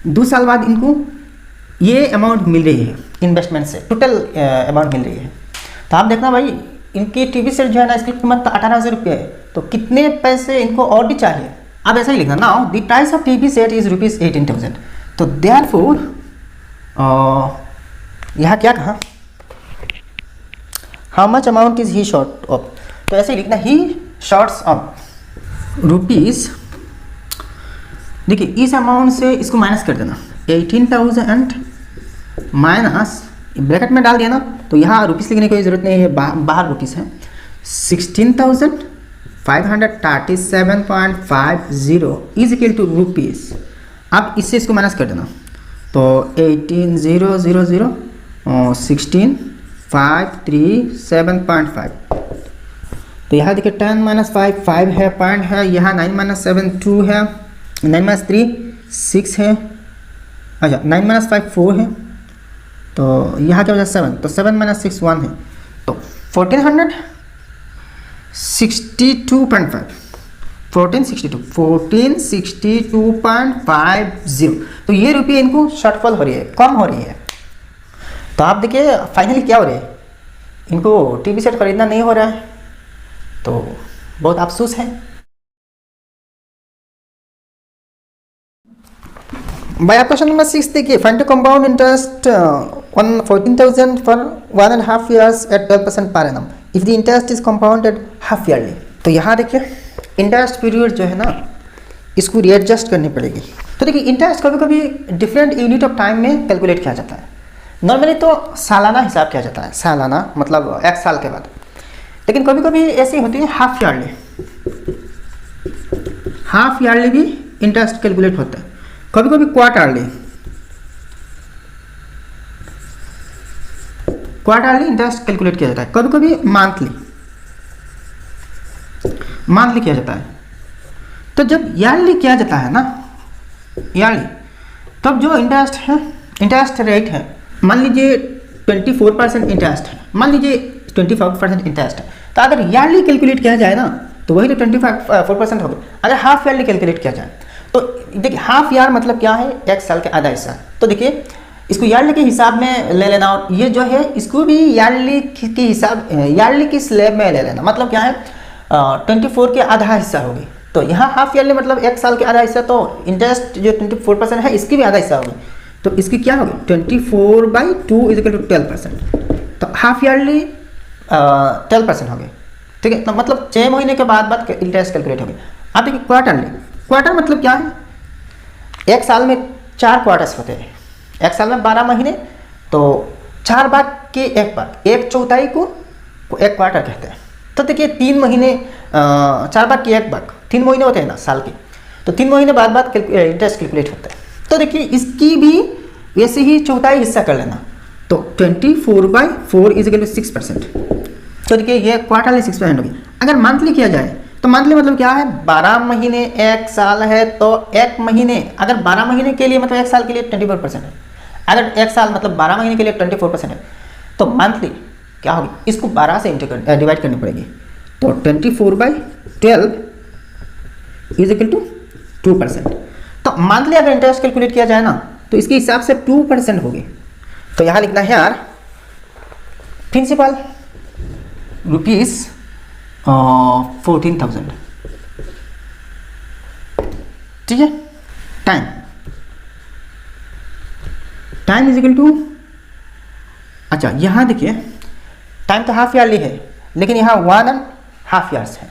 2 साल बाद इनको ये अमाउंट मिल रही है इन्वेस्टमेंट से, टोटल अमाउंट मिल रही है। तो आप देखना भाई इनकी टीवी सेट जो है ना, इसकी कीमत 18,000 रुपये है, तो कितने पैसे इनको और भी चाहिए। आप ऐसा ही लिखना, now the price of TV set is rupees 18,000, तो देयरफॉर यहाँ क्या कहा, how much amount is he short of, तो ऐसे ही लिखना, ही शॉर्ट्स ऑफ रुपीज़। देखिए इस अमाउंट से इसको माइनस कर देना, 18,000 माइनस ब्रैकेट में डाल दिया ना, तो यहाँ रुपीज़ लिखने की जरूरत नहीं है, बाहर रुपीज़ है, 16,537.50 इज इक्वल टू रुपीज़। अब इससे इसको माइनस कर देना, तो 18,000 16,537.5, तो यहाँ देखिए 10 माइनस 5 5 है, पॉइंट है, यहाँ 9 माइनस 7 2 है, 9 माइनस 3 6 है, अच्छा 9 माइनस 5 4 है, तो यहाँ क्या हो जाए 7, तो 7 माइनस 6 1 है, तो 1462.50, तो ये रुपये इनको शॉर्टफॉल हो रही है, कम हो रही है। तो आप देखिए फाइनली क्या हो रहा है, इनको टीवी सेट खरीदना नहीं हो रहा है, तो बहुत अफसोस है। बाय क्वेश्चन नंबर 6 देखिए, find the compound interest on 14,000 for 1.5 years at 12% per annum if the interest is compounded half yearly. तो यहाँ देखिए इंटरेस्ट पीरियड जो है ना, इसको रीएडजस्ट करनी पड़ेगी। तो देखिए इंटरेस्ट कभी कभी डिफरेंट यूनिट ऑफ टाइम में कैलकुलेट किया जाता है, नॉर्मली तो सालाना हिसाब किया जाता है, सालाना मतलब 1 साल के बाद, लेकिन कभी कभी ऐसी होती है हाफ ईयरली भी इंटरेस्ट कैलकुलेट होता है, कभी कभी क्वार्टरली इंटरेस्ट कैलकुलेट किया जाता है, कभी कभी मंथली किया जाता है। तो जब ईयरली किया जाता है ना, तब जो इंटरेस्ट रेट है, मान लीजिए 24% इंटरेस्ट है, मान लीजिए 25% इंटरेस्ट है, तो अगर ईयरली कैलकुलेट किया जाए ना, तो वही तो 24% होगा। अगर हाफ ईयरली कैलकुलेट किया जाए, तो देखिए हाफ ईयर मतलब क्या है, 1 साल के आधा हिस्सा। तो देखिए इसको ईयरली के हिसाब में ले लेना, और ये जो है इसको भी ईयरली की स्लैब में ले लेना, मतलब क्या है 24 के आधा हिस्सा होगी। तो यहाँ हाफ ईयरली मतलब 1 साल के आधा हिस्सा, तो इंटरेस्ट जो 24% है इसकी भी आधा हिस्सा होगी, तो इसकी क्या होगी 24/2 इज इक्वल टू 12%, तो हाफ ईयरली 12% होगी, ठीक है। तो मतलब 6 महीने के बाद इंटरेस्ट कैलकुलेट होगी। अब देखिए क्वार्टर मतलब क्या है, 1 साल में 4 क्वार्टर्स होते हैं, 1 साल में 12 महीने, तो 4 भाग के 1 भाग, 1/4 को 1 क्वार्टर कहते हैं। तो देखिए 3 महीने 4 भाग के 1 भाग 3 महीने होते हैं ना साल के, तो 3 महीने बाद इंटरेस्ट कैलकुलेट होता है। तो देखिए इसकी भी वैसे ही चौथाई हिस्सा कर लेना, तो 24/4 इज इक्वल टू 6%। तो देखिए ये क्वार्टरली 6% होगी। अगर मंथली किया जाए, तो मंथली मतलब क्या है, 12 महीने 1 साल है, तो 1 महीने, अगर 12 महीने के लिए मतलब 1 साल के लिए 24% है, अगर 1 साल मतलब 12 महीने के लिए 24% है, तो मंथली क्या होगी, इसको 12 से डिवाइड करनी पड़ेगी, तो 24/12 इज इक्वल टू 2%। तो मंथली अगर इंटरेस्ट कैलकुलेट किया जाए ना, तो इसके हिसाब से 2% होगी। तो यहाँ लिखना है यार, प्रिंसिपल रुपीज़ 14,000, ठीक है। Time time is equal to, अच्छा यहाँ देखिए टाइम तो हाफ ईयरली है लेकिन यहाँ 1.5 ईयर्स है,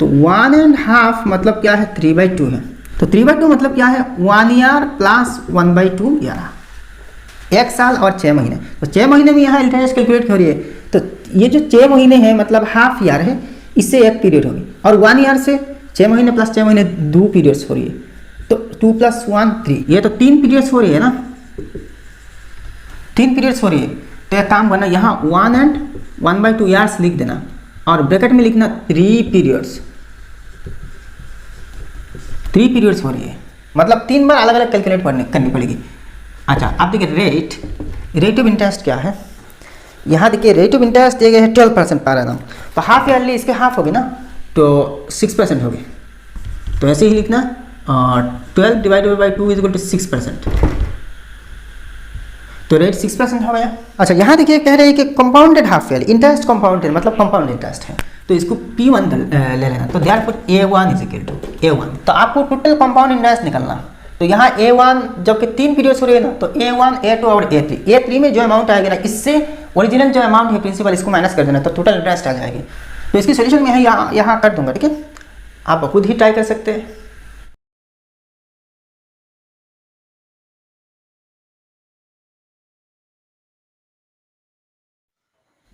तो 1.5 मतलब क्या है 3/2 है, तो 3/2 मतलब क्या है 1 ईयर प्लस 1/2 ईयर, 1 साल और 6 महीने, तो 6 महीने में यहाँ इंटरेस्ट कैलकुलेट हो रही है, तो ये जो 6 महीने है मतलब हाफ ईयर है, इससे एक पीरियड होगी, और 1 ईयर से 6 महीने प्लस 6 महीने 2 पीरियड्स हो रही है, तो 2 + 1 3, ये तो 3 पीरियड्स हो रही है ना, 3 पीरियड्स हो रही है, तो एक काम करना यहाँ 1 एंड 1/2 ईयर्स लिख देना और ब्रैकेट में लिखना 3 पीरियड्स, 3 पीरियड्स हो रही है मतलब 3 बार अलग अलग कैलकुलेट करनी पड़ेगी। अच्छा आप देखिए रेट ऑफ इंटरेस्ट क्या है, यहाँ देखिए रेट ऑफ इंटरेस्ट दिया गया है 12% पर एनम, तो हाफ ईयरली इसके हाफ होगी ना, तो 6% होगी, तो ऐसे ही लिखना 12 डिवाइडेड बाई 2 = 6%, तो रेट 6% हो गया। अच्छा यहाँ देखिए कह रहे हैं कि compounded half year interest, compounded मतलब कंपाउंड इंटरेस्ट है, तो इसको P1 ले लेना, तो देयरफॉर A1 = A1, तो आपको टोटल कंपाउंड इंटरेस्ट निकलना, तो यहाँ A1 जबकि 3 पीरियड्स हो रही है ना, तो A1 A2 और A3 में जो अमाउंट आएगा ना, इससे ओरिजिनल जो अमाउंट है प्रिंसिपल इसको माइनस कर देना, तो टोटल इंटरेस्ट आ जाएगी, तो इसकी सोल्यूशन मैं यहाँ कर दूंगा, ठीक है, आप खुद ही ट्राई कर सकते हैं।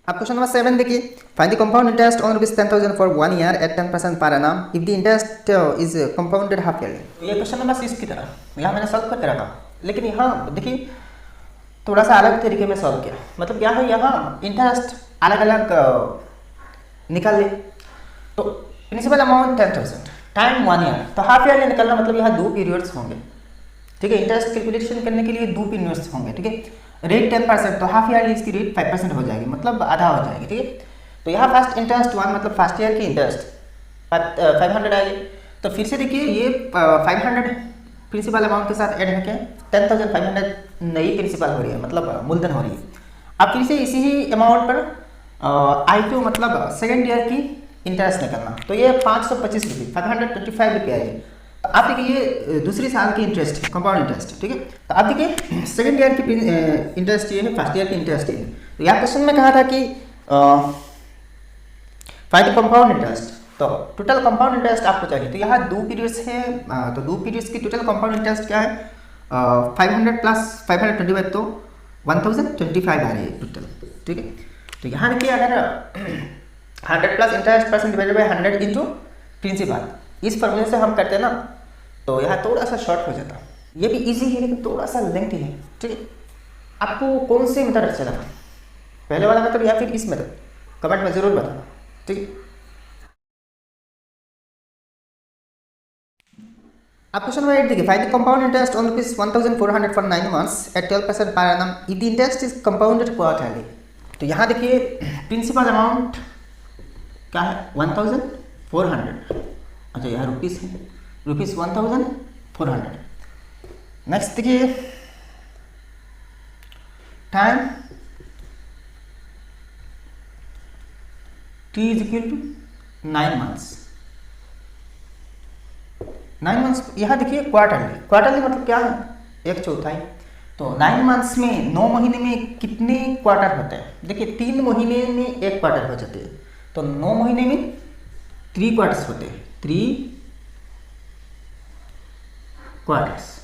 अब क्वेश्चन नंबर 7 देखिए, find the compound interest on ₹10,000 for 1 year at 10% per annum if the interest is compounded half yearly. ये क्वेश्चन नंबर 6 की तरह यहाँ मैंने सॉल्व करके रखा, लेकिन यहाँ देखिए थोड़ा सा अलग तरीके में सॉल्व किया, मतलब क्या है यहाँ इंटरेस्ट अलग अलग निकाल ले, तो प्रिंसिपल अमाउंट 10,000, टाइम 1 ईयर, तो हाफ ईयरली निकलना मतलब यहाँ 2 पीरियड्स होंगे, ठीक है, इंटरेस्ट कैलकुलेशन करने के लिए 2 पीरियड्स होंगे, ठीक है, रेट 10%, तो हाफ ईयरली इसकी रेट 5% हो जाएगी, मतलब आधा हो जाएगी, ठीक है, तो यहाँ फर्स्ट इंटरेस्ट 1 मतलब फर्स्ट ईयर की इंटरेस्ट 500 आएगी, तो फिर से देखिए ये 500 प्रिंसिपल अमाउंट के साथ ऐड करके 10,500 नई प्रिंसिपल हो रही है, मतलब मूलधन हो रही है। अब फिर से इसी ही अमाउंट पर I2 मतलब सेकेंड ईयर की इंटरेस्ट निकलना, तो ये 525 रुपये 525 रुपये आएगी, तो आप देखिए ये दूसरी साल की इंटरेस्ट है, कंपाउंड इंटरेस्ट, ठीक है, तो आप देखिए सेकेंड ईयर की इंटरेस्ट ये है, फर्स्ट ईयर की इंटरेस्ट ये है, तो यहाँ क्वेश्चन में कहा था कि फाइंड कंपाउंड इंटरेस्ट, तो टोटल कंपाउंड इंटरेस्ट आपको चाहिए, तो यहाँ 2 पीरियड्स है, तो 2 पीरियड्स की टोटल कंपाउंड इंटरेस्ट क्या है 500 + 525, तो 1025 आ रही है टोटल, ठीक है, तो यहाँ देखिए अगर 100 plus interest percent divided by 100 into principal, इस फॉर्मूले से हम करते हैं ना, तो यहाँ थोड़ा सा शॉर्ट हो जाता, ये भी इजी है लेकिन थोड़ा सा लेंथी है, ठीक है, आपको कौन से मेथड अच्छा लगा, पहले वाला मेथड या फिर इस मेथड, कमेंट में जरूर बताना, ठीक है। अब क्वेश्चन नंबर 8 देखिए, find the compound interest on ₹1,400 for 9 months at 12% per annum if the interest is compounded quarterly, तो यहाँ देखिए प्रिंसिपल अमाउंट क्या है 1,400, अच्छा यहाँ रुपीस है, ₹1,400, नेक्स्ट देखिए टाइम T = 9 मंथ्स, 9 मंथ्स, यहाँ देखिए क्वार्टरली मतलब क्या है 1/4, तो 9 मंथ्स में 9 महीने में कितने क्वार्टर होते हैं, देखिए 3 महीने में एक क्वार्टर हो जाते हैं, तो 9 महीने में 3 क्वार्टर्स होते हैं, 3 क्वार्टर्स,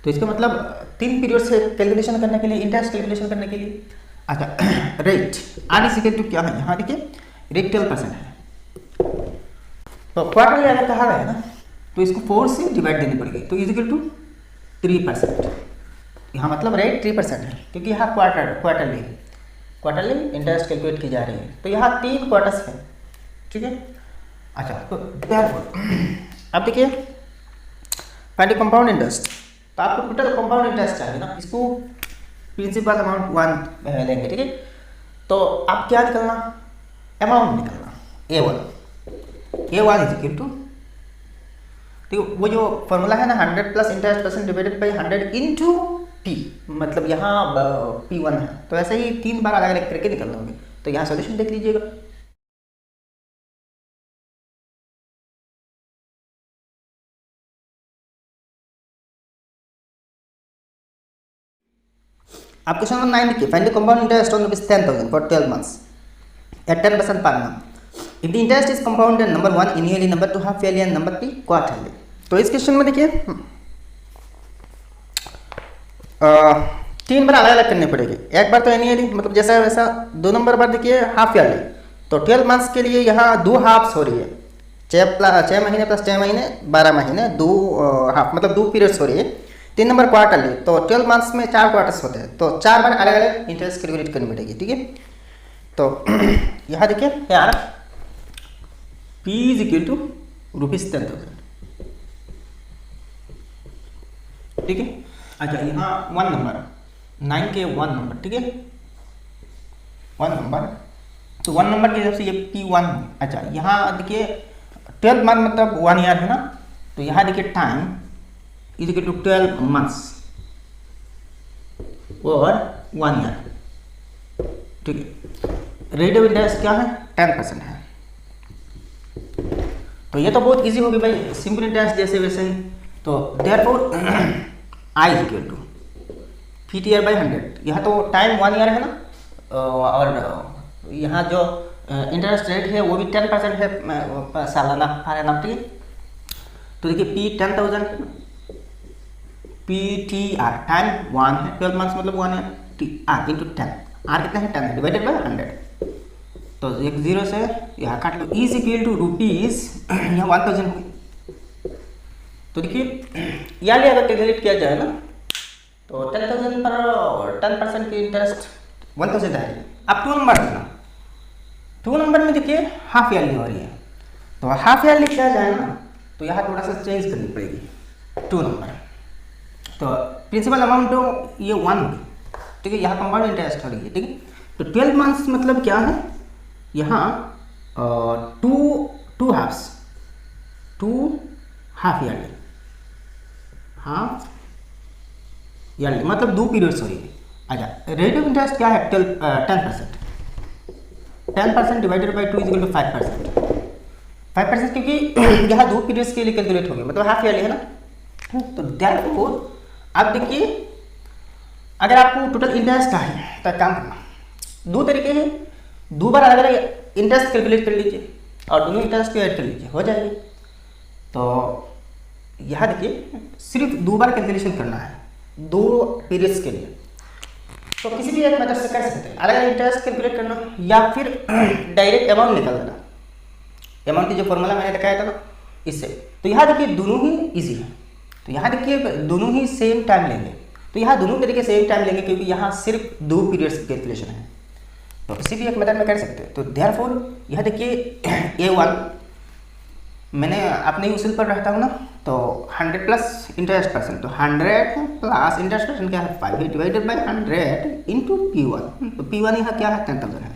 तो इसका मतलब 3 पीरियड से कैलकुलेशन करने के लिए, इंटरेस्ट कैलकुलेशन करने के लिए, अच्छा रेट R = क्या है, यहाँ देखिए रेट 12% है, तो क्वार्टरली अगर कहा गया है ना, तो इसको 4 से डिवाइड देनी पड़ेगी, तो = 3%, यहाँ मतलब रेट 3% है, क्योंकि यहाँ क्वार्टरली इंटरेस्ट कैलकुलेट की जा रही है, तो यहाँ 3 क्वार्टर्स है, ठीक है, अच्छा तो अब देखिए फाइंड द कंपाउंड इंटरेस्ट, तो आपको टोटल कंपाउंड इंटरेस्ट चाहिए ना, इसको प्रिंसिपल अमाउंट 1 लेंगे, ठीक है, तो आप क्या निकलना, अमाउंट निकलना A1 = तो वो जो फॉर्मूला है ना 100 plus interest percent divided by 100 into P, मतलब यहाँ P1 है, तो ऐसे ही 3 बार अलग अलग करके निकलना होंगे, तो यहाँ सॉल्यूशन देख लीजिएगा। अब क्वेश्चन नंबर 9 देखिए, find the compound interest on ₹10,000 for 12 months at 10% per annum. If the interest is compounded, number 1 annually, number 2 half yearly and number 3 quarterly. तो इस क्वेश्चन में देखिए 3 बार अलग अलग करनी पड़ेगी। एक बार तो एनुअली मतलब जैसा वैसा, 2 नंबर बार देखिए हाफ ईयरली। तो 12 मंथ्स के लिए यहाँ 2 हाफ्स हो रही है, 6 महीने प्लस 6 महीने 12 महीने, 2 हाफ मतलब 2 पीरियड्स हो रही है। 3 नंबर क्वार्टरली, तो 12 मंथ्स में 4 क्वार्टर्स होते हैं, तो 4 बार अलग अलग इंटरेस्ट कैलकुलेट करनी पड़ेगी। ठीक है, तो यहाँ देखिए यार P इज इक्वल टू ₹10,000। ठीक है, अच्छा यहाँ 1 नंबर 9 के 1 नंबर, ठीक है 1 नंबर, तो 1 नंबर के हिसाब से ये P1। अच्छा यहाँ देखिए 12 मंथ मतलब 1 ईयर है ना, तो यहाँ देखिए time is equal to 12 months और 1 ईयर। ठीक है, रेट ऑफ इंटरेस्ट क्या है 10% है। तो ये तो बहुत इजी होगी भाई, सिंपल इंटरेस्ट जैसे वैसे ही। तो therefore I is equal to $50/100। यह तो टाइम 1 ईयर है ना, और यहाँ जो इंटरेस्ट रेट है वो भी 10% है सालाना पर एनम। ठीक है, तो देखिए P 10,000 PTR टाइम 1 है, 12 मंथ्स मतलब 1 ईयर, TR इंटू 10, R कितना है 10 है डिवाइडेड बाय 100। तो एक 0 से यहाँ काट लो, इज इक्वल टू रुपीज़ यहाँ 1000 हो गई। तो देखिए यार अगर कैलकुलेट किया जाए ना, तो 10,000 पर 10% की इंटरेस्ट 1000 आएगी। अब 2 नंबर देखना, 2 नंबर में देखिए हाफ ईयरली हो रही है, तो हाफ ईयरली किया जाए ना, तो यहाँ थोड़ा सा चेंज करनी पड़ेगी 2 नंबर। तो प्रिंसिपल अमाउंट तो ये 1 होगी, ठीक है, यहाँ कंपाउंड इंटरेस्ट हो रही है। ठीक है, तो 12 मंथ्स मतलब क्या है, यहाँ 2 halves, 2 half yearly, half yearly मतलब 2 पीरियड्स हो रही है। अच्छा रेट ऑफ इंटरेस्ट क्या है 10%, 10% divided by 2 is equal to 5%, क्योंकि यहाँ 2 पीरियड्स के लिए कैलकुलेट होगी मतलब हाफ ईयरली है ना। तो देयरफॉर अब देखिए अगर आपको टोटल इंटरेस्ट है तो काम करना, 2 तरीके हैं, 2 बार अलग अलग इंटरेस्ट कैलकुलेट कर लीजिए और दोनों इंटरेस्ट को ऐड कर लीजिए, हो जाएगी। तो यहाँ देखिए सिर्फ 2 बार कैलकुलेशन करना है 2 पीरियड्स के लिए। तो किसी भी एक मेथड से कर सकते हैं, अलग अलग इंटरेस्ट कैलकुलेट करना या फिर डायरेक्ट अमाउंट निकाल देना, अमाउंट की जो फॉर्मूला मैंने दिखाया था ना इससे। तो यहाँ देखिए दोनों ही ईजी है, तो यहाँ देखिए दोनों ही सेम टाइम लेंगे, तो यहाँ दोनों तरीके सेम टाइम लेंगे क्योंकि यहाँ सिर्फ 2 पीरियड्स की कैलकुलेशन है। तो किसी भी एक मेथड में कर सकते हैं। तो देयरफॉर यह देखिए A1 मैंने अपने उसूल पर रहता हूँ ना, तो 100 प्लस इंटरेस्ट परसेंट, तो 100 प्लस इंटरेस्ट परसेंट क्या है 5 डिवाइडेड बाई 100 इंटू P1। तो P1 यहाँ क्या है 10,000 है,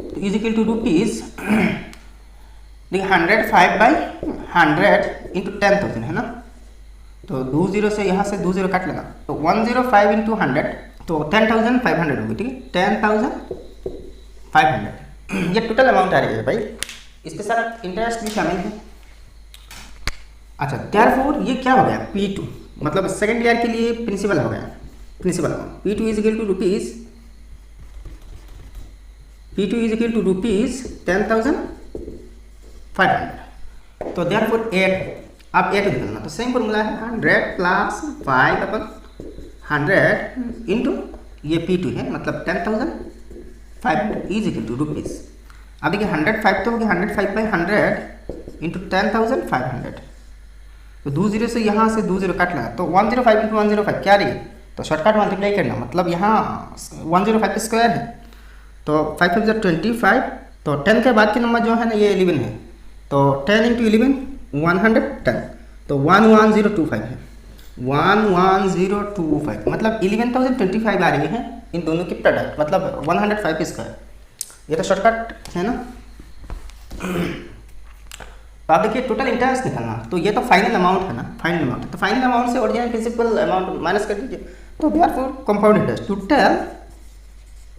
तो इज इक्वल टू रुपीज़ देखिए 105/100 इंटू 10,000 है ना, तो 2 0 से यहाँ से 2 0 काट लेना, तो 105 इंटू 100 तो 10,500 होगी। ठीक है, 10,500 ये टोटल अमाउंट आ रही है भाई, इसके साथ इंटरेस्ट भी शामिल है। अच्छा देयरफॉर ये क्या हो गया P2 मतलब सेकेंड ईयर के लिए प्रिंसिपल हो गया, principal amount P2 is equal to rupees, P2 is equal to rupees 10,500। तो देयरफॉर 8 अब 8 निकलना, तो सेम फॉर्मूला है 100 प्लस 5/100 इंटू ये P2 है मतलब 10,500 इज इक्वल टू रुपीज़। अब देखिए 105 तो हो गया 105/100 इंटू 10,500, तो 2 0 से यहाँ से 2 0 काट लेना, तो 105 इंटू 105 क्या रही है, तो शॉर्टकट मल्टीप्लाई करना मतलब यहाँ 105 स्क्वायर है, तो 5 5 25, तो 10 के बाद के नंबर जो है ना ये 11 है, तो 10 इंटू 11 110, तो 11025 है, 11025 मतलब 11,025 आ रही है इन दोनों की प्रोडक्ट मतलब 105 स्क्वायर। ये तो शॉर्टकट है ना। तो आप देखिए टोटल इंटरेस्ट निकालना, तो ये तो फाइनल अमाउंट है ना, फाइनल अमाउंट, तो फाइनल अमाउंट से ओरिजिनल प्रिंसिपल अमाउंट माइनस कर दीजिए, तो therefore compound interest total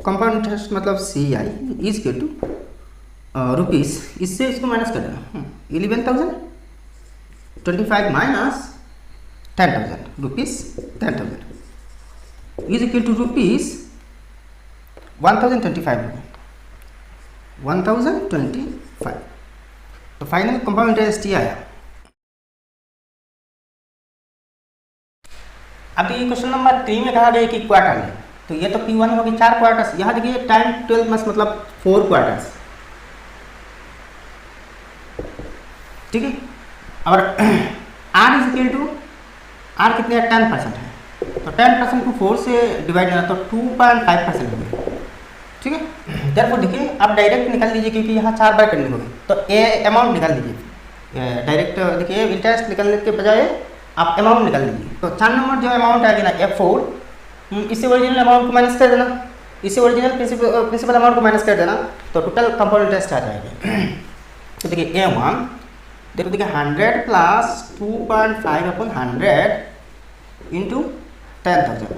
compound interest मतलब CI is equal to rupees, इससे इसको माइनस कर देना 11,025 माइनस 10,000 रुपीज़ 10,000 इज इक्वल टू रुपीज़ 1025 1025। तो फाइनल कंपाउंड इंटरेस्ट ये आया। अब ये क्वेश्चन नंबर 3 में कहा गया कि क्वार्टर में, तो ये तो P1 होगी 4 क्वार्टर्स, यहाँ देखिए टाइम 12 मंथ्स मतलब 4 क्वार्टर्स, ठीक है। और R is equal to R कितने 10% है, तो 10% को 4 से डिवाइड करना तो 2.5% हो गया, ठीक है। देयरफॉर देखिए आप डायरेक्ट निकाल लीजिए क्योंकि यहाँ 4 बार करनी होगी, तो ए अमाउंट निकाल लीजिए डायरेक्ट। देखिए इंटरेस्ट निकालने के बजाय आप अमाउंट निकाल लीजिए। तो 4 नंबर जो अमाउंट आएगी ना F4, इससे ओरिजिनल अमाउंट को माइनस कर देना, इससे ओरिजिनल प्रिंसिपल अमाउंट को माइनस कर देना, तो टोटल कंपाउंड इंटरेस्ट आ जाएगी। तो देखिए A1 देखिए 100 plus 2.5 upon 100 into 10,000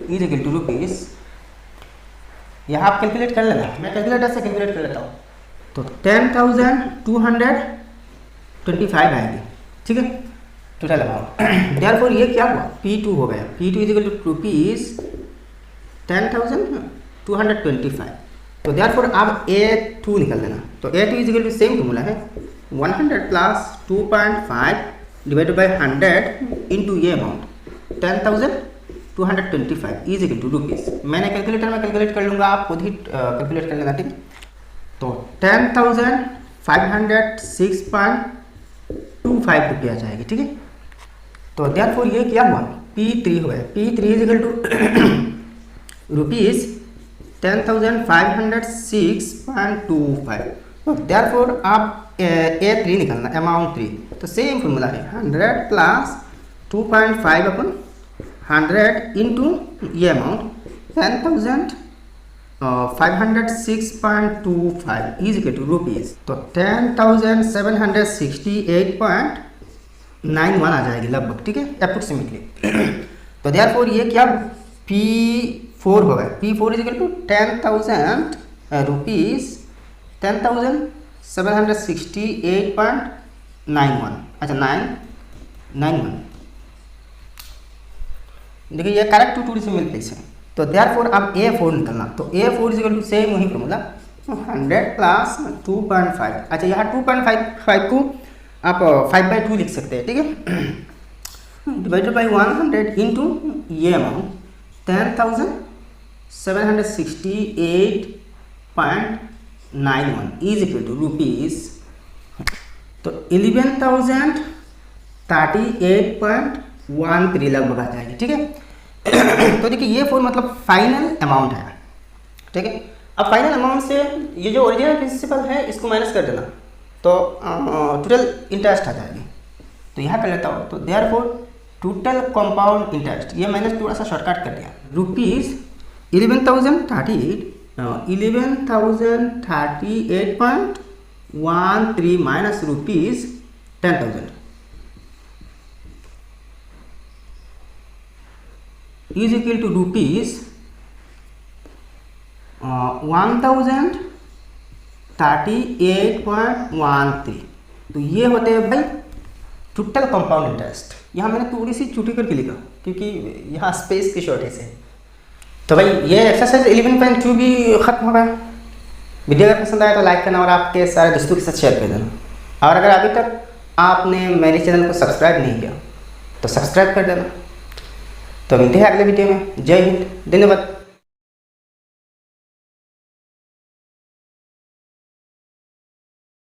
is equal to rupees. यहाँ आप कैलकुलेट कर लेना, मैं कैलकुलेटर से कैलकुलेट कर लेता हूँ। तो 10,225 आएगी, ठीक है, टोटल अमाउंट। देयरफॉर ये क्या हुआ P2 हो गया, P2 is equal to rupees 10,225। तो देयरफॉर आप A2 निकल देना, तो A2 is equal to same formula है 100 प्लस 2.5 डिवाइडेड बाई 100 इंटू ये amount 10,225 is equal to rupees. मैंने कैलकुलेटर में कैलकुलेट कर लूँगा, आप खुद ही कैलकुलेट कर लेना, ठीक है। तो 10,506.25 रुपये आ जाएगी, ठीक है। तो देयरफॉर ये क्या हुआ P3 हो गया, P3 is equal to rupees 10,506.25। तो देयरफॉर आप A3 निकालना, अमाउंट 3, तो सेम फॉर्मूला है 100 प्लस 2.5 अपन 100 इंटू ये amount 10,506.25 is equal to rupees. तो 10,768.91 आ जाएगी लगभग, ठीक है, अप्रोक्सीमेटली। तो देयरफॉर ये क्या P4 हो गया, P4 is equal to 10,000 rupees 10,768.91, अच्छा 991। देखिए ये करेक्ट टू डेसिमल प्लेस है। तो देयरफॉर अब A4 निकलना, तो A4 is equal to same वही फॉर्मूला 100 प्लस 2.5। अच्छा यहाँ 2.55 को आप 5/2 लिख सकते हैं, ठीक है, डिवाइडेड बाई 100 इंटू ये amount 10,768.91 is equal to rupees. तो 11,038.13 लगभग आ जाएगी, ठीक है। तो देखिए ये फोन मतलब फाइनल अमाउंट है, ठीक है। अब फाइनल अमाउंट से ये जो ओरिजिनल प्रिंसिपल है इसको माइनस कर देना, तो टोटल इंटरेस्ट आ जाएगी। तो यहाँ कर लेता हूँ, तो देयरफॉर टोटल कंपाउंड इंटरेस्ट, ये मैंने थोड़ा सा शॉर्टकट कर दिया, rupees 11,038.13 minus rupees 10,000 is equal to rupees 1,038.13। तो ये होते हैं भाई टोटल कंपाउंड इंटरेस्ट। यहाँ मैंने थोड़ी सी छुट्टी करके लिखा क्योंकि यहाँ स्पेस की शॉर्टेज है। तो भाई ये एक्सरसाइज 11.2 भी ख़त्म हो गया। वीडियो अगर पसंद आया तो लाइक करना और आपके सारे दोस्तों के साथ शेयर कर देना। और अगर अभी तक आपने मेरे चैनल को सब्सक्राइब नहीं किया तो सब्सक्राइब कर देना। तो मिलते हैं अगले वीडियो में। जय हिंद, धन्यवाद।